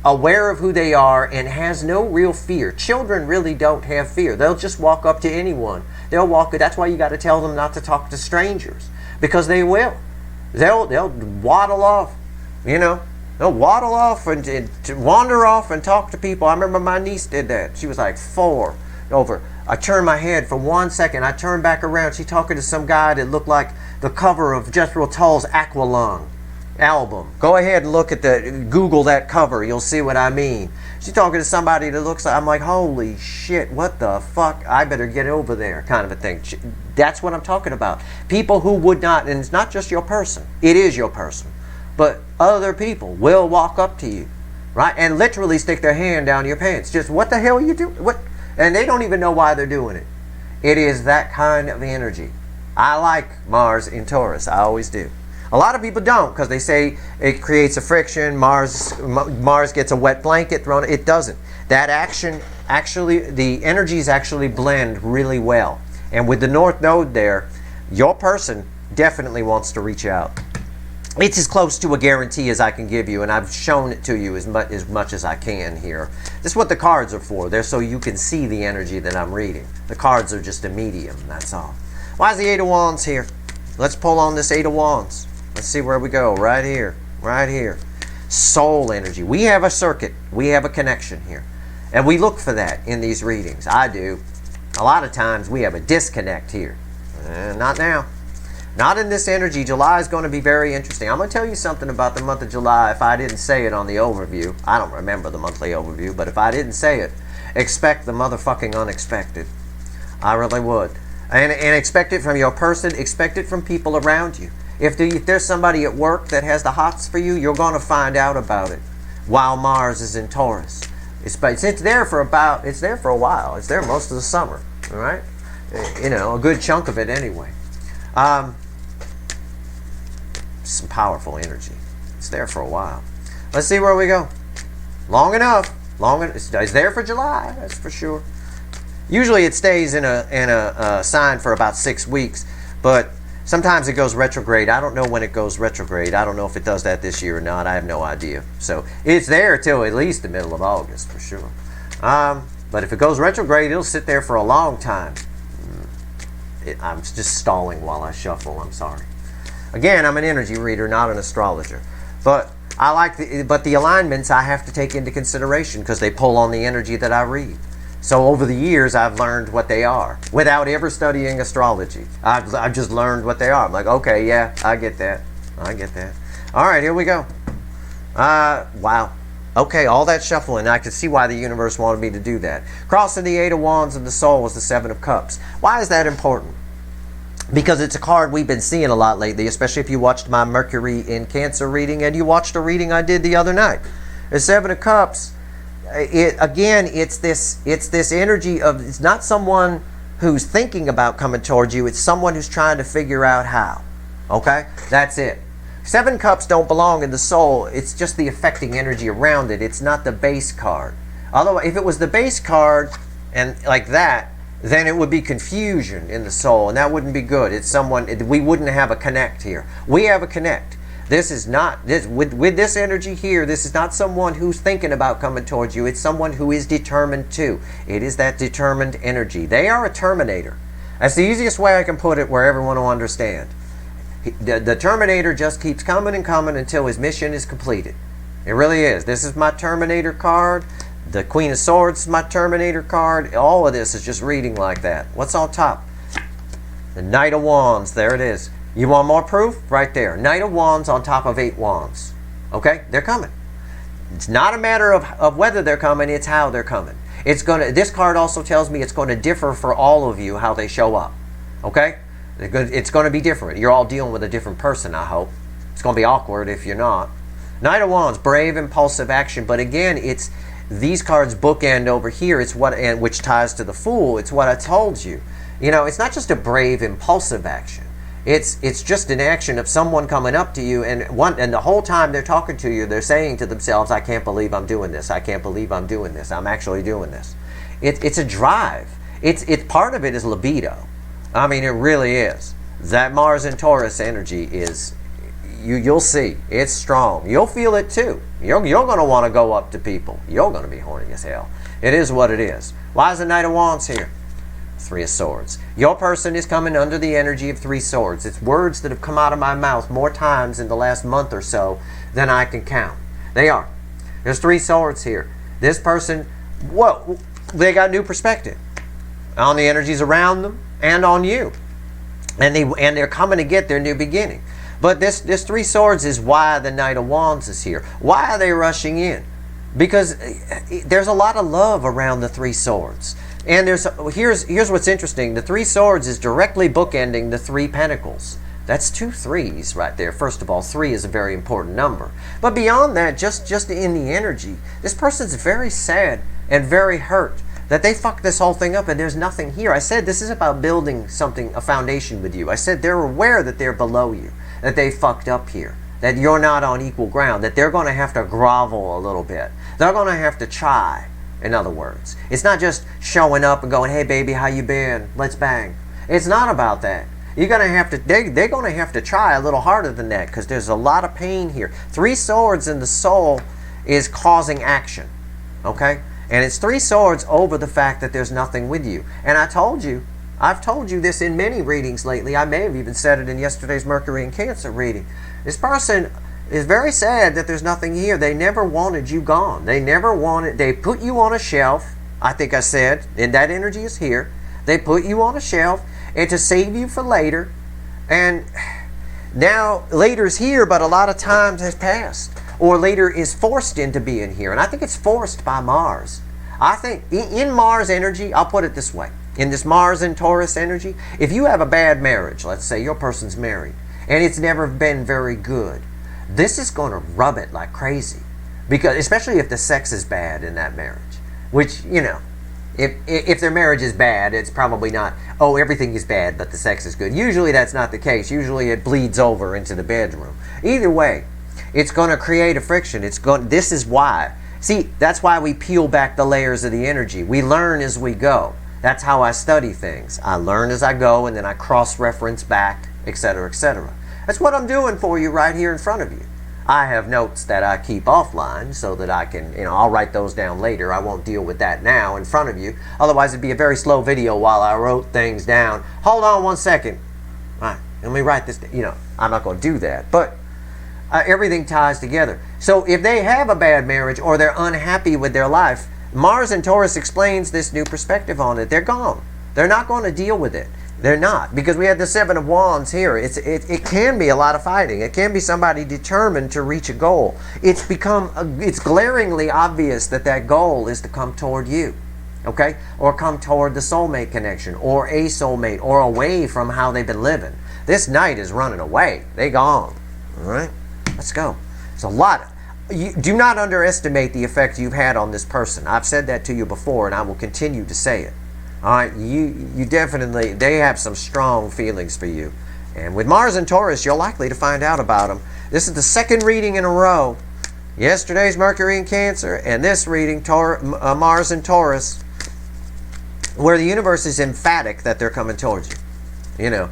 aware of who they are and has no real fear. Children really don't have fear. They'll just walk up to anyone. That's why you got to tell them not to talk to strangers, because they will. They'll waddle off, you know. They'll waddle off and to wander off and talk to people. I remember my niece did that. She was like 4 over. I turned my head for 1 second. I turned back around. She talking to some guy that looked like the cover of Jethro Tull's Aqualung album. Go ahead and look at Google that cover. You'll see what I mean. She's talking to somebody that looks like, I'm like, holy shit, what the fuck? I better get over there, kind of a thing. That's what I'm talking about. People who would not, and it's not just your person. It is your person. But other people will walk up to you, right? And literally stick their hand down your pants. Just, what the hell are you doing? What? And they don't even know why they're doing it. It is that kind of energy. I like Mars in Taurus. I always do. A lot of people don't, because they say it creates a friction. Mars gets a wet blanket thrown. It doesn't. That action, actually, the energies actually blend really well. And with the North Node there, your person definitely wants to reach out. It's as close to a guarantee as I can give you, and I've shown it to you as much as I can here. This is what the cards are for. They're so you can see the energy that I'm reading. The cards are just a medium, that's all. Why is the Eight of Wands here? Let's pull on this Eight of Wands. Let's see where we go. Right here. Right here. Soul energy. We have a circuit. We have a connection here. And we look for that in these readings. I do. A lot of times we have a disconnect here. Not now. Not in this energy. July is going to be very interesting. I'm going to tell you something about the month of July if I didn't say it on the overview. I don't remember the monthly overview, but if I didn't say it, expect the motherfucking unexpected. I really would. And expect it from your person. Expect it from people around you. If there's somebody at work that has the hots for you, you're going to find out about it while Mars is in Taurus. It's there for a while. It's there most of the summer, all right? You know, a good chunk of it anyway. Some powerful energy. It's there for a while. Let's see where we go. Long enough. It's there for July, that's for sure. Usually it stays in a sign for about 6 weeks, but sometimes it goes retrograde. I don't know when it goes retrograde. I don't know if it does that this year or not. I have no idea. So it's there till at least the middle of August for sure. But if it goes retrograde, it'll sit there for a long time. I'm just stalling while I shuffle. I'm sorry. Again, I'm an energy reader, not an astrologer. But I like the alignments I have to take into consideration because they pull on the energy that I read. So over the years, I've learned what they are without ever studying astrology. I've just learned what they are. I'm like, okay, yeah, I get that. I get that. All right, here we go. Wow. Okay, all that shuffling. I could see why the universe wanted me to do that. Crossing the Eight of Wands and the Soul is the Seven of Cups. Why is that important? Because it's a card we've been seeing a lot lately, especially if you watched my Mercury in Cancer reading and you watched a reading I did the other night. The Seven of Cups, it's this energy of, it's not someone who's thinking about coming towards you, it's someone who's trying to figure out how. Okay? That's it. Seven Cups don't belong in the Soul, it's just the affecting energy around it. It's not the base card. Although if it was the base card and like that, then it would be confusion in the Soul, and that wouldn't be good. It's someone, we wouldn't have a connect here. We have a connect. This is not, with this energy here, this is not someone who's thinking about coming towards you. It's someone who is determined to. It is that determined energy. They are a Terminator. That's the easiest way I can put it where everyone will understand. The Terminator just keeps coming and coming until his mission is completed. It really is. This is my Terminator card. The Queen of Swords is my Terminator card. All of this is just reading like that. What's on top? The Knight of Wands. There it is. You want more proof? Right there. Knight of Wands on top of 8 Wands. Okay? They're coming. It's not a matter of whether they're coming, it's how they're coming. This card also tells me it's going to differ for all of you how they show up. Okay? It's going to be different. You're all dealing with a different person, I hope. It's going to be awkward if you're not. Knight of Wands, brave, impulsive action. But again, it's these cards bookend over here. It's which ties to the Fool. It's what I told you. You know, it's not just a brave, impulsive action. It's just an action of someone coming up to you, and the whole time they're talking to you, they're saying to themselves, I can't believe I'm doing this. I can't believe I'm doing this. I'm actually doing this. It's a drive. It's part of it is libido. I mean, it really is. That Mars and Taurus energy is, you'll see. It's strong. You'll feel it too. You're going to want to go up to people. You're going to be horny as hell. It is what it is. Why is the Knight of Wands here? 3 of Swords. Your person is coming under the energy of 3 Swords. It's words that have come out of my mouth more times in the last month or so than I can count. They are. There's 3 swords here. This person, whoa, they got new perspective on the energies around them and on you. And they're coming to get their new beginning. But this 3 swords is why the Knight of Wands is here. Why are they rushing in? Because there's a lot of love around the 3 swords. And here's what's interesting. The 3 swords is directly bookending the 3 pentacles. That's 2 3s right there. First of all, 3 is a very important number. But beyond that, just in the energy, this person's very sad and very hurt that they fucked this whole thing up and there's nothing here. I said this is about building something, a foundation with you. I said they're aware that they're below you, that they fucked up here, that you're not on equal ground, that they're going to have to grovel a little bit. They're going to have to try, in other words. It's not just showing up and going, hey baby, how you been? Let's bang. It's not about that. You're going to have to, they're going to have to try a little harder than that because there's a lot of pain here. 3 swords in the soul is causing action, okay? And it's 3 swords over the fact that there's nothing with you. And I've told you this in many readings lately. I may have even said it in yesterday's Mercury and Cancer reading. This person is very sad that there's nothing here. They never wanted you gone. They put you on a shelf. I think I said, and that energy is here. They put you on a shelf and to save you for later. And now later's here, but a lot of times has passed. Or later is forced into being here. And I think it's forced by Mars. I think in Mars energy, I'll put it this way. In this Mars and Taurus energy, if you have a bad marriage, let's say your person's married, and it's never been very good, this is going to rub it like crazy. Because, especially if the sex is bad in that marriage. Which, you know, if their marriage is bad, it's probably not, oh, everything is bad, but the sex is good. Usually that's not the case. Usually it bleeds over into the bedroom. Either way, it's going to create a friction. This is why. See, that's why we peel back the layers of the energy. We learn as we go. That's how I study things. I learn as I go, and then I cross-reference back, etc., etc. That's what I'm doing for you right here in front of you. I have notes that I keep offline so that I can, I'll write those down later. I won't deal with that now in front of you. Otherwise, it'd be a very slow video while I wrote things down. Hold on one second. All right, let me write this. I'm not going to do that. But everything ties together. So if they have a bad marriage or they're unhappy with their life, Mars and Taurus explains this new perspective on it. They're gone. They're not going to deal with it. They're not, because we had the 7 of Wands here. It can be a lot of fighting. It can be somebody determined to reach a goal. It's glaringly obvious that goal is to come toward you, okay? Or come toward the soulmate connection, or a soulmate, or away from how they've been living. This Knight is running away. They gone, all right? Let's go. It's a lot. You do not underestimate the effect you've had on this person. I've said that to you before, and I will continue to say it. All right, you definitely, they have some strong feelings for you. And with Mars and Taurus, you're likely to find out about them. This is the 2nd reading in a row. Yesterday's Mercury and Cancer, and this reading, Mars and Taurus, where the universe is emphatic that they're coming towards you.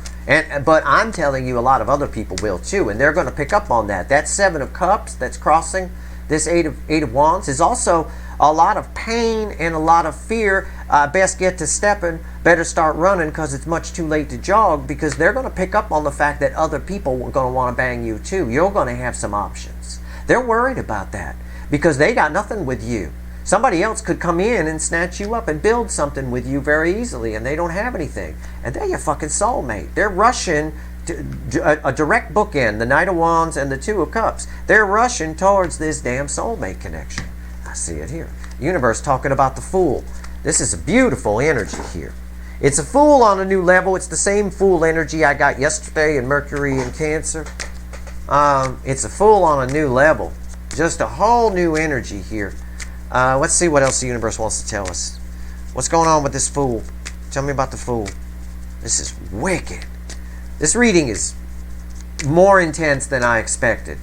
But I'm telling you a lot of other people will too, and they're going to pick up on that. That 7 of Cups that's crossing this 8 of Wands is also a lot of pain and a lot of fear. Best get to stepping, better start running because it's much too late to jog, because they're going to pick up on the fact that other people are going to want to bang you too. You're going to have some options. They're worried about that because they got nothing with you. Somebody else could come in and snatch you up and build something with you very easily, and they don't have anything. And they're your fucking soulmate. They're rushing to a direct bookend, the Knight of Wands and the 2 of Cups. They're rushing towards this damn soulmate connection. I see it here. Universe talking about the Fool. This is a beautiful energy here. It's a Fool on a new level. It's the same Fool energy I got yesterday in Mercury and Cancer. It's a Fool on a new level. Just a whole new energy here. Let's see what else the universe wants to tell us. What's going on with this Fool? Tell me about the Fool. This is wicked. This reading is more intense than I expected.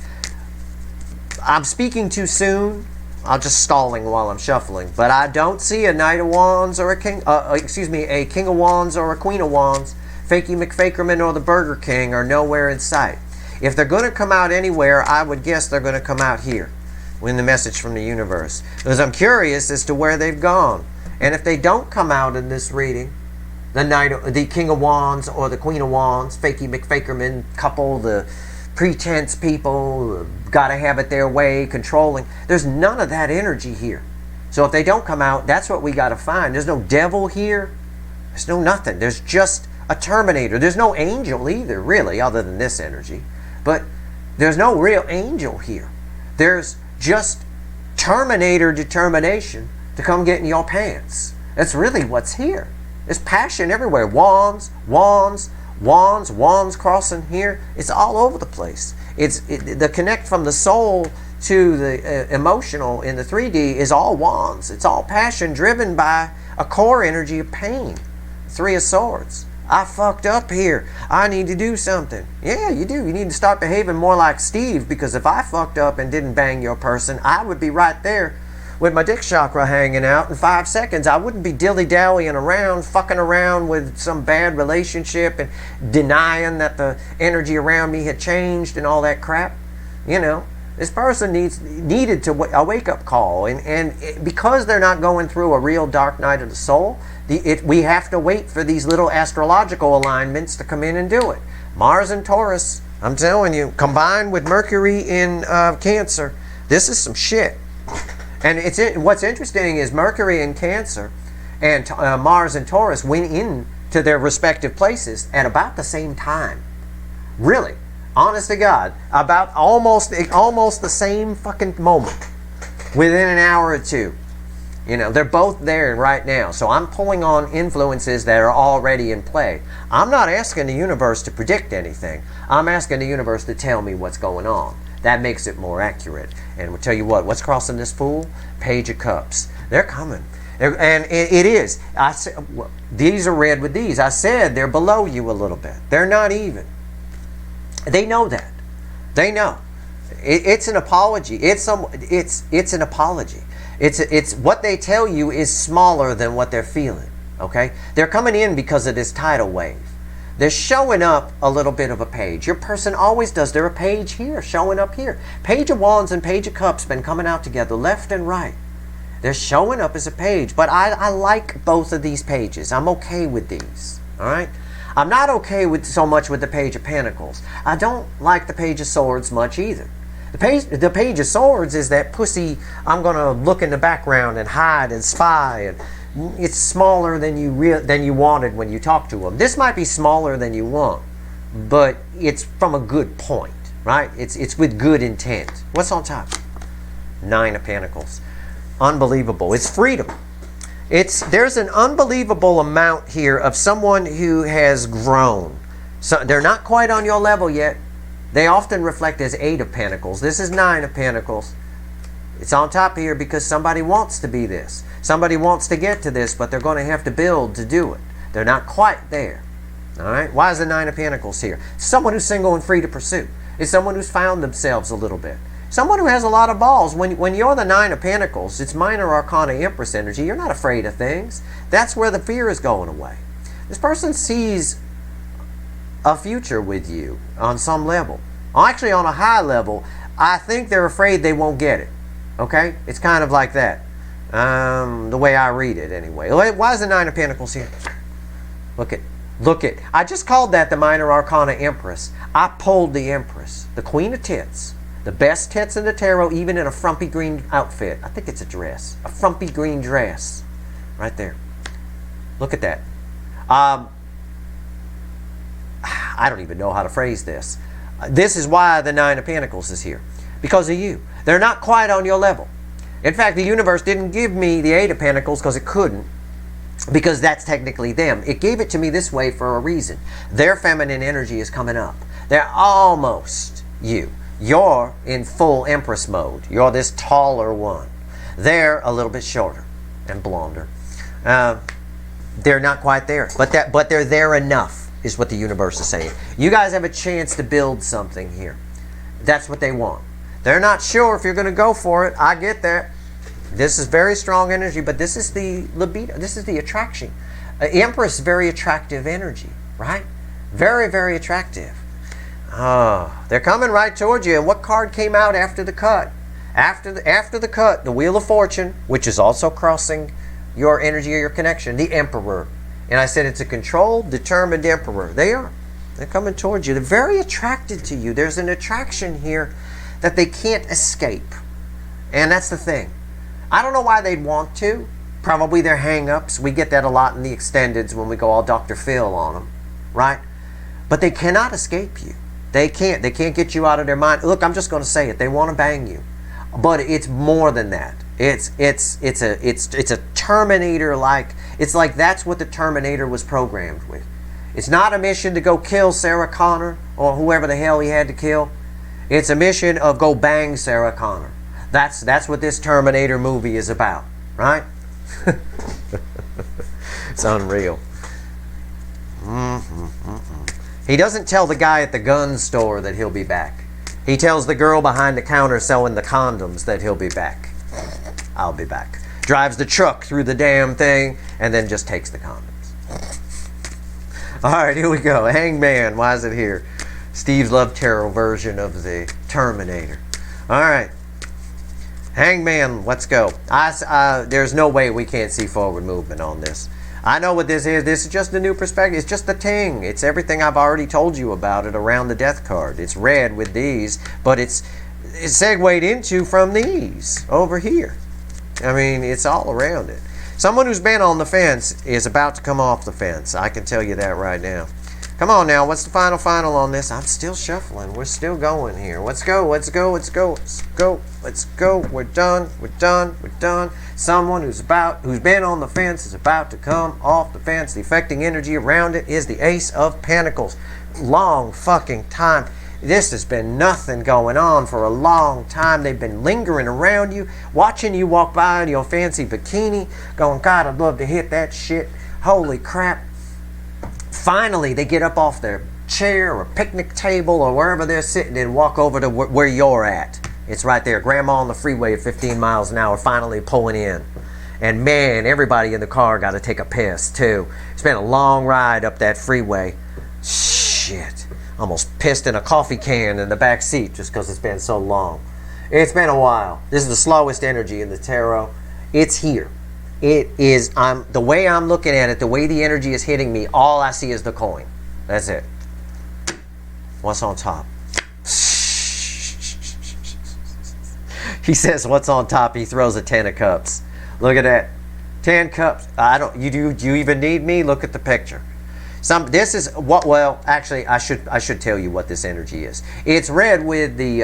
I'm speaking too soon. I'm just stalling while I'm shuffling. But I don't see a Knight of Wands or a King of Wands or a Queen of Wands. Fakey McFakerman or the Burger King are nowhere in sight. If they're going to come out anywhere, I would guess they're going to come out here with the message from the universe. Because I'm curious as to where they've gone. And if they don't come out in this reading, the King of Wands or the Queen of Wands, Fakey McFakerman couple, the pretense people, gotta have it their way, controlling. There's none of that energy here. So if they don't come out, that's what we gotta find. There's no devil here. There's no nothing. There's just a Terminator. There's no angel either, really, other than this energy. But there's no real angel here. There's just Terminator determination to come get in your pants. That's really what's here. There's passion everywhere. Wands, wands, wands, wands crossing here. It's all over the place. The connect from the soul to the emotional in the 3D is all wands. It's all passion driven by a core energy of pain. 3 of Swords. I fucked up here. I need to do something. Yeah, you do. You need to start behaving more like Steve, because if I fucked up and didn't bang your person, I would be right there with my dick chakra hanging out in 5 seconds. I wouldn't be dilly-dallying around, fucking around with some bad relationship and denying that the energy around me had changed and all that crap. You know, this person needed a wake-up call. And because they're not going through a real dark night of the soul, we have to wait for these little astrological alignments to come in and do it. Mars and Taurus, I'm telling you, combined with Mercury in Cancer, this is some shit. And what's interesting is Mercury in Cancer and Mars and Taurus went into their respective places at about the same time. Really, honest to God, about almost the same fucking moment, within an hour or two. You know, they're both there right now. So I'm pulling on influences that are already in play. I'm not asking the universe to predict anything. I'm asking the universe to tell me what's going on. That makes it more accurate. And we'll tell you what's crossing this fool? Page of Cups. They're coming. And it is. These are red with these. I said they're below you a little bit. They're not even. They know that. They know. It's an apology. It's an apology. It's what they tell you is smaller than what they're feeling. Okay? They're coming in because of this tidal wave. They're showing up a little bit of a page. Your person always does. They're a page here, showing up here. Page of Wands and Page of Cups been coming out together, left and right. They're showing up as a page, but I like both of these pages. I'm okay with these. All right? I'm not okay with so much with the Page of Pentacles. I don't like the Page of Swords much either. The Page of Swords is that pussy, I'm going to look in the background and hide and spy, and it's smaller than you wanted when you talk to them. This might be smaller than you want, but it's from a good point, right? It's with good intent. What's on top? 9 of Pentacles. Unbelievable. It's freedom. There's an unbelievable amount here of someone who has grown. So they're not quite on your level yet. They often reflect as 8 of Pentacles. This is 9 of Pentacles. It's on top here because somebody wants to be this. Somebody wants to get to this, but they're going to have to build to do it. They're not quite there. All right? Why is the 9 of Pentacles here? Someone who's single and free to pursue. It's someone who's found themselves a little bit. Someone who has a lot of balls. When you're the 9 of Pentacles, it's minor arcana Empress energy. You're not afraid of things. That's where the fear is going away. This person sees a future with you on some level. Actually, on a high level, I think they're afraid they won't get it. Okay? It's kind of like that. The way I read it anyway. Why is the 9 of Pentacles here? Look it. I just called that the minor arcana Empress. I pulled the Empress, the Queen of Tits, the best tits in the tarot, even in a frumpy green outfit. I think it's a dress, a frumpy green dress, right there. Look at that. I don't even know how to phrase this. This is why the 9 of Pentacles is here. Because of you. They're not quite on your level. In fact, the universe didn't give me the 8 of Pentacles because it couldn't. Because that's technically them. It gave it to me this way for a reason. Their feminine energy is coming up. They're almost you. You're in full Empress mode. You're this taller one. They're a little bit shorter and blonder. They're not quite there. But they're there enough, is what the universe is saying. You guys have a chance to build something here. That's what they want. They're not sure if you're going to go for it. I get that. This is very strong energy, but this is the libido. This is the attraction. Empress, very attractive energy, right? Very, very attractive. They're coming right towards you. And what card came out after the cut? After the cut, the Wheel of Fortune, which is also crossing your energy or your connection, the Emperor. And I said it's a controlled, determined Emperor. They are. They're coming towards you. They're very attracted to you. There's an attraction here that they can't escape. And that's the thing. I don't know why they'd want to. Probably their hang-ups. We get that a lot in the extendeds when we go all Dr. Phil on them, right? But they cannot escape you. They can't. They can't get you out of their mind. Look, I'm just going to say it. They want to bang you. But it's more than that. It's a Terminator-like. It's like that's what the Terminator was programmed with. It's not a mission to go kill Sarah Connor or whoever the hell he had to kill. It's a mission of go bang Sarah Connor. That's what this Terminator movie is about, right? It's unreal. He doesn't tell the guy at the gun store that he'll be back. He tells the girl behind the counter selling the condoms that he'll be back. I'll be back. Drives the truck through the damn thing and then just takes the condoms. All right, here we go. Hangman, why is it here? Steve's Love Tarot version of the Terminator. All right. Hangman, let's go. There's no way we can't see forward movement on this. I know what this is. This is just a new perspective. It's just the ting. It's everything I've already told you about it around the death card. It's red with these, but it's segued into from these over here. I mean, it's all around it. Someone who's been on the fence is about to come off the fence. I can tell you that right now. Come on now, what's the final on this? I'm still shuffling. We're still going here. Let's go, let's go, let's go, let's go, let's go. We're done, we're done, we're done. Someone who's been on the fence is about to come off the fence. The affecting energy around it is the Ace of Pentacles. Long fucking time. This has been nothing going on for a long time. They've been lingering around you, watching you walk by in your fancy bikini, going, God, I'd love to hit that shit. Holy crap. Finally, they get up off their chair or picnic table or wherever they're sitting and walk over to where you're at. It's right there. Grandma on the freeway at 15 miles an hour finally pulling in. And man, everybody in the car got to take a piss too. It's been a long ride up that freeway. Shit. Almost pissed in a coffee can in the back seat just because it's been so long. It's been a while. This is the slowest energy in the tarot. It's here. It is, the way I'm looking at it, the way the energy is hitting me, all I see is the coin. That's it. What's on top? He says, what's on top? He throws a 10 of cups. Look at that. 10 cups. Do you even need me? Look at the picture. This is what, well, actually, I should tell you what this energy is. It's red with the,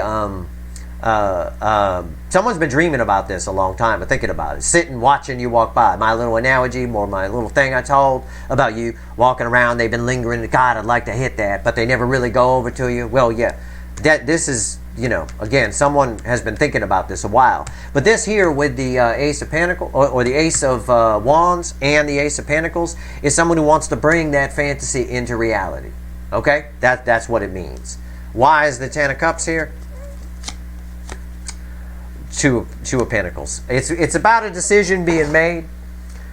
someone's been dreaming about this a long time and thinking about it, sitting watching you walk by. My little analogy, more my little thing I told about you walking around, they've been lingering, God, I'd like to hit that, but they never really go over to you. Well, yeah, this is, you know, again, someone has been thinking about this a while. But this here with the Ace of Pentacles, or the Ace of Wands and the Ace of Pentacles, is someone who wants to bring that fantasy into reality. Okay? That's what it means. Why is the 10 of Cups here? Two of Pentacles. It's about a decision being made.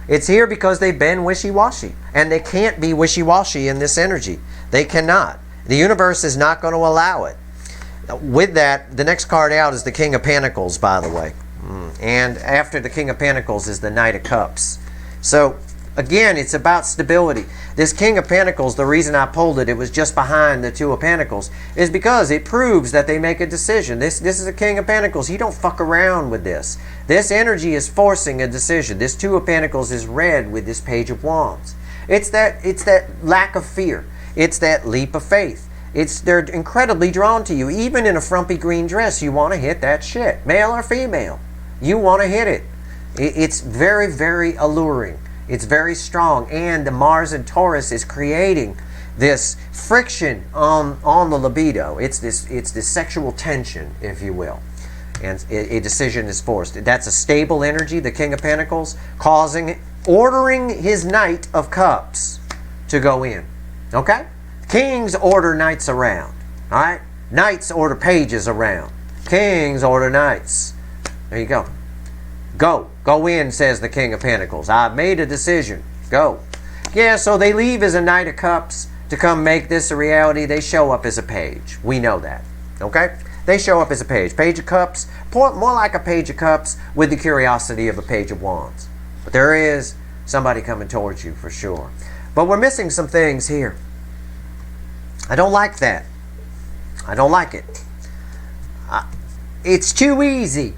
It's here because they've been wishy-washy. And they can't be wishy-washy in this energy. They cannot. The universe is not going to allow it. With that, the next card out is the King of Pentacles, by the way. And after the King of Pentacles is the Knight of Cups. So, again, it's about stability. This King of Pentacles, the reason I pulled it, it was just behind the Two of Pentacles, is because it proves that they make a decision. This is a King of Pentacles. You don't fuck around with this. This energy is forcing a decision. This Two of Pentacles is red with this Page of Wands. It's that lack of fear. It's that leap of faith. They're incredibly drawn to you. Even in a frumpy green dress, you want to hit that shit. Male or female. You want to hit it. It's very, very alluring. It's very strong. And the Mars and Taurus is creating this friction on the libido. It's this sexual tension, if you will. And a decision is forced. That's a stable energy, the King of Pentacles, ordering his Knight of Cups to go in. Okay? Kings order knights around. Alright? Knights order pages around. Kings order knights. There you go. Go in, says the King of Pentacles. I've made a decision. Go. Yeah, so they leave as a Knight of Cups to come make this a reality. They show up as a page. We know that. Okay? They show up as a page. Page of Cups, more like a Page of Cups with the curiosity of a Page of Wands. But there is somebody coming towards you for sure. But we're missing some things here. I don't like that. I don't like it. It's too easy.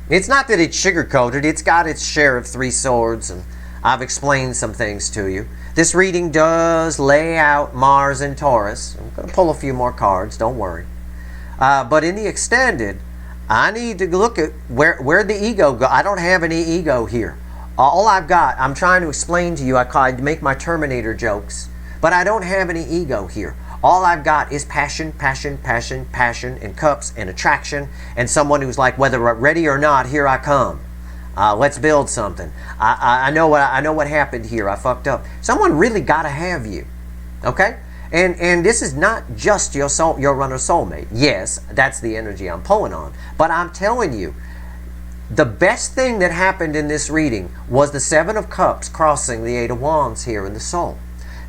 It's not that it's sugar-coated. It's got its share of 3 swords, and I've explained some things to you. This reading does lay out Mars and Taurus. I'm going to pull a few more cards, don't worry. But in the extended, I need to look at where the ego go. I don't have any ego here. All I've got, I'm trying to explain to you, I make my Terminator jokes, but I don't have any ego here. All I've got is passion, passion, passion, passion, and cups, and attraction, and someone who's like, whether we're ready or not, here I come. Let's build something. I know what happened here. I fucked up. Someone really got to have you, okay? And this is not just your runner soulmate. Yes, that's the energy I'm pulling on. But I'm telling you, the best thing that happened in this reading was the 7 of Cups crossing the 8 of Wands here in the soul.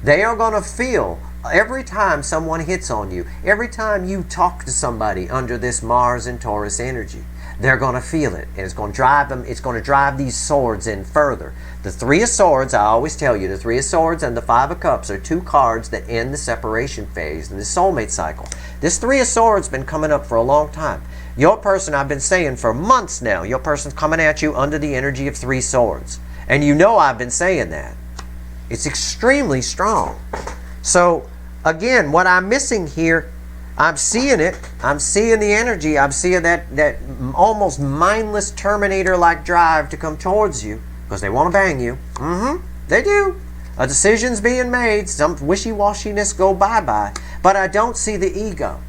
They are going to feel every time someone hits on you, every time you talk to somebody under this Mars and Taurus energy, they're going to feel it, and it's going to drive them. It's going to drive these swords in further. The 3 of Swords, I always tell you, the 3 of Swords and the 5 of Cups are 2 cards that end the separation phase in the soulmate cycle. This 3 of Swords has been coming up for a long time. Your person, I've been saying for months now, your person's coming at you under the energy of 3 swords. And you know I've been saying that. It's extremely strong. So, again, what I'm missing here, I'm seeing it. I'm seeing the energy. I'm seeing that almost mindless Terminator-like drive to come towards you because they want to bang you. They do. A decision's being made. Some wishy-washiness go bye-bye. But I don't see the ego.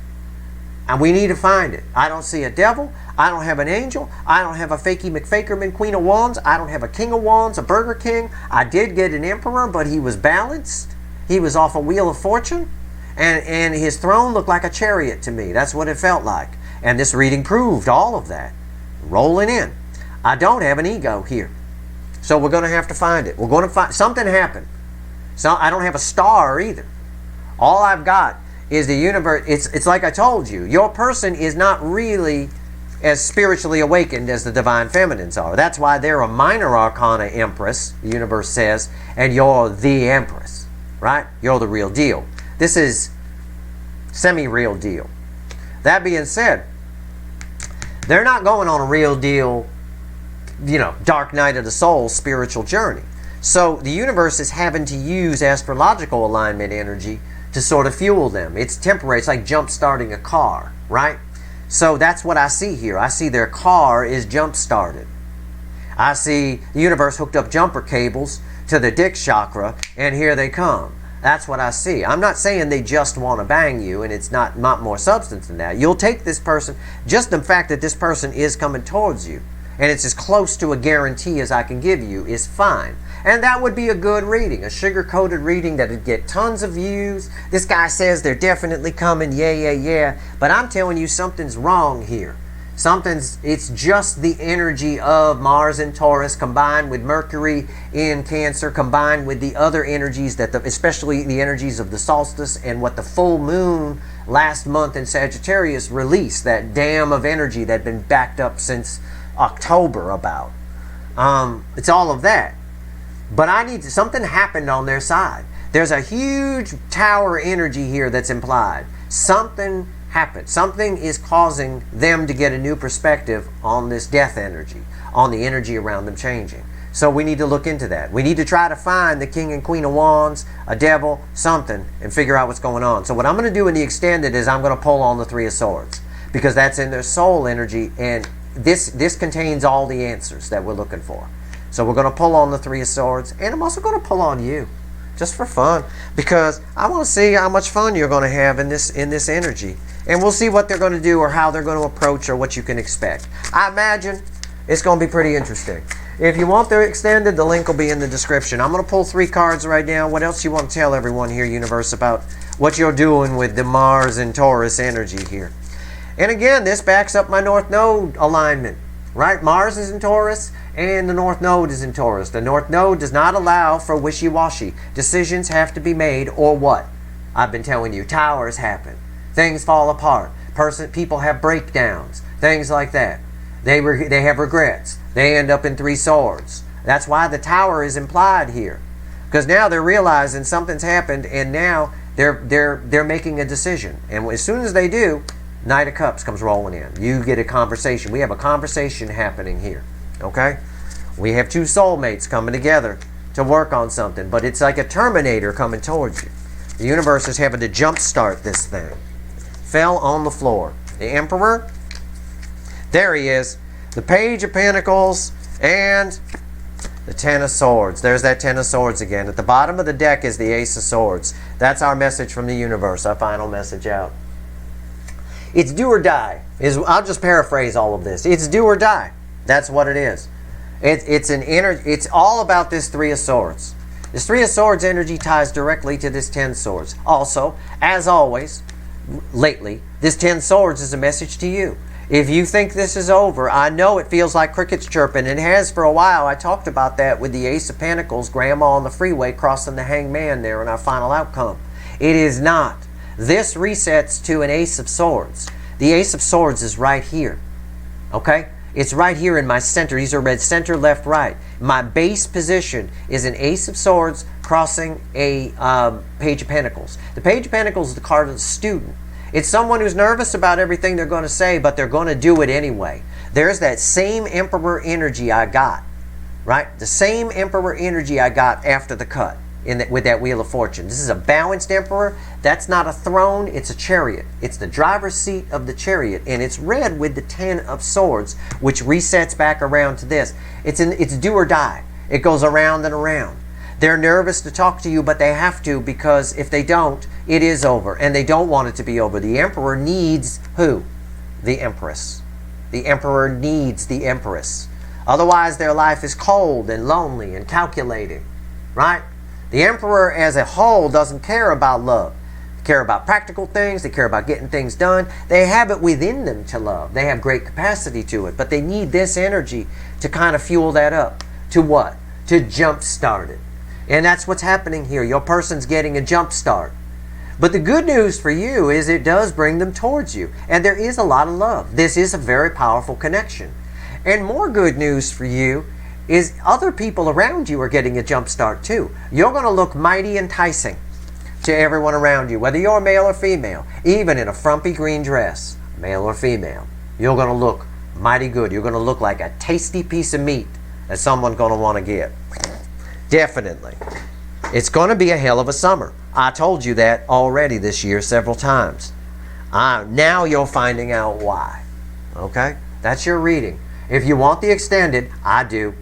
And we need to find it. I don't see a devil. I don't have an angel. I don't have a fakey McFakerman Queen of Wands. I don't have a King of Wands, a Burger King. I did get an Emperor, but he was balanced. He was off a Wheel of Fortune. And his throne looked like a chariot to me. That's what it felt like. And this reading proved all of that. Rolling in. I don't have an ego here. So we're going to have to find it. We're going to find... Something happened. So I don't have a star either. All I've got is the universe. It's like I told you. Your person is not really as spiritually awakened as the divine feminines are. That's why they're a minor arcana empress, the universe says, and you're the empress. Right? You're the real deal. This is semi-real deal. That being said, they're not going on a real deal, dark night of the soul spiritual journey. So the universe is having to use astrological alignment energy to sort of fuel them. It's temporary. It's like jump starting a car, right? So that's what I see here. I see their car is jump started. I see the universe hooked up jumper cables to the dick chakra, and here they come. That's what I see. I'm not saying they just want to bang you, and it's not more substance than that. You'll take this person, just the fact that this person is coming towards you, and it's as close to a guarantee as I can give you, is fine. And that would be a good reading, a sugar-coated reading that would get tons of views. This guy says they're definitely coming, yeah. But I'm telling you, something's wrong here. It's just the energy of Mars and Taurus combined with Mercury in Cancer, combined with the other energies, especially the energies of the solstice and what the full moon last month in Sagittarius released, that dam of energy that had been backed up since October about. It's all of that. But something happened on their side. There's a huge tower energy here that's implied. Something happened. Something is causing them to get a new perspective on this death energy, on the energy around them changing. So we need to look into that. We need to try to find the King and Queen of Wands, a devil, something, and figure out what's going on. So what I'm going to do in the extended is I'm going to pull on the 3 of Swords, because that's in their soul energy, and this contains all the answers that we're looking for. So we're going to pull on the 3 of Swords, and I'm also going to pull on you, just for fun, because I want to see how much fun you're going to have in this energy. And we'll see what they're going to do or how they're going to approach or what you can expect. I imagine it's going to be pretty interesting. If you want the extended, the link will be in the description. I'm going to pull 3 cards right now. What else you want to tell everyone here, universe, about what you're doing with the Mars and Taurus energy here? And again, this backs up my North Node alignment, right? Mars is in Taurus and the North Node is in Taurus. The North Node does not allow for wishy-washy. Decisions have to be made, or what? I've been telling you, towers happen. Things fall apart. People have breakdowns. Things like that. They have regrets. They end up in 3 swords. That's why the tower is implied here. Because now they're realizing something's happened, and now They're making a decision. And as soon as they do, Knight of Cups comes rolling in. You get a conversation. We have a conversation happening here. Okay? We have two soulmates coming together to work on something. But it's like a Terminator coming towards you. The universe is having to jumpstart this thing. Fell on the floor. The Emperor. There he is. The Page of Pentacles and the Ten of Swords. There's that Ten of Swords again. At the bottom of the deck is the Ace of Swords. That's our message from the universe. Our final message out. It's do or die. I'll just paraphrase all of this. It's do or die. That's what it is. It's all about this Three of Swords. This Three of Swords energy ties directly to this 10 Swords. Also, as always, lately, this 10 Swords is a message to you. If you think this is over, I know it feels like crickets chirping. It has for a while. I talked about that with the Ace of Pentacles, Grandma on the freeway crossing the hangman there in our final outcome. It is not. This resets to an Ace of Swords. The Ace of Swords is right here. Okay? It's right here in my center. These are red center, left, right. My base position is an Ace of Swords crossing a Page of Pentacles. The Page of Pentacles is the card of the student. It's someone who's nervous about everything they're going to say, but they're going to do it anyway. There's that same Emperor energy I got, right? The same Emperor energy I got after the cut with that Wheel of Fortune. This is a balanced Emperor. That's not a throne. It's a chariot. It's the driver's seat of the chariot, and it's red with the 10 of Swords, which resets back around to this. It's do or die. It goes around and around. They're nervous to talk to you, but they have to, because if they don't, it is over, and they don't want it to be over. The Emperor needs who? The Empress. The Emperor needs the Empress. Otherwise, their life is cold and lonely and calculating, right? The Emperor as a whole doesn't care about love. They care about practical things. They care about getting things done. They have it within them to love. They have great capacity to it, but they need this energy to kind of fuel that up. To what? To jumpstart it. And that's what's happening here. Your person's getting a jump start. But the good news for you is it does bring them towards you. And there is a lot of love. This is a very powerful connection. And more good news for you is other people around you are getting a jump start too. You're going to look mighty enticing to everyone around you, whether you're male or female, even in a frumpy green dress, male or female. You're going to look mighty good. You're going to look like a tasty piece of meat that someone's going to want to get. Definitely. It's going to be a hell of a summer. I told you that already this year several times. Now you're finding out why. Okay? That's your reading. If you want the extended, I do.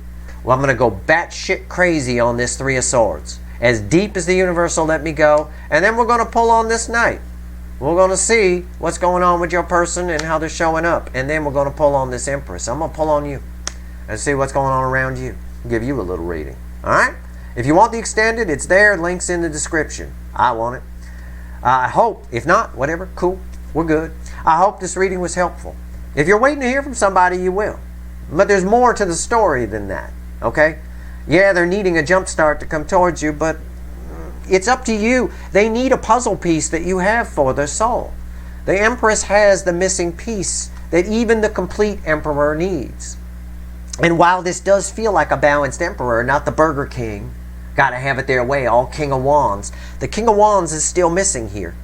Well, I'm going to go batshit crazy on this Three of Swords. As deep as the universe will let me go. And then we're going to pull on this Knight. We're going to see what's going on with your person and how they're showing up. And then we're going to pull on this Empress. I'm going to pull on you and see what's going on around you. Give you a little reading. Alright? If you want the extended, it's there. Links in the description. I want it. I hope. If not, whatever. Cool. We're good. I hope this reading was helpful. If you're waiting to hear from somebody, you will. But there's more to the story than that. Okay? Yeah, they're needing a jump start to come towards you, but it's up to you. They need a puzzle piece that you have for their soul. The Empress has the missing piece that even the complete Emperor needs. And while this does feel like a balanced Emperor, not the Burger King, gotta have it their way, all King of Wands, the King of Wands is still missing here.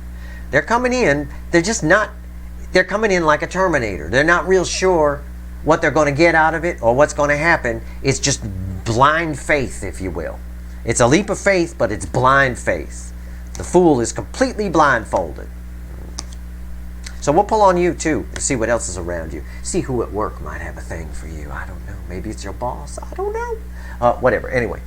They're coming in, they're coming in like a Terminator. They're not real sure what they're going to get out of it or what's going to happen. It's just blind faith, if you will. It's a leap of faith, but it's blind faith. The fool is completely blindfolded. So we'll pull on you too and see what else is around you. See who at work might have a thing for you. I don't know. Maybe it's your boss. I don't know. Whatever. Anyway,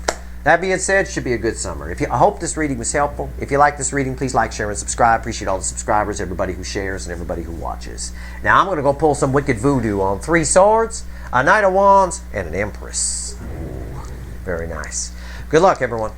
that being said, should be a good summer. I hope this reading was helpful. If you like this reading, please like, share, and subscribe. Appreciate all the subscribers, everybody who shares, and everybody who watches. Now I'm going to go pull some wicked voodoo on Three Swords, a Knight of Wands, and an Empress. Ooh, very nice. Good luck, everyone.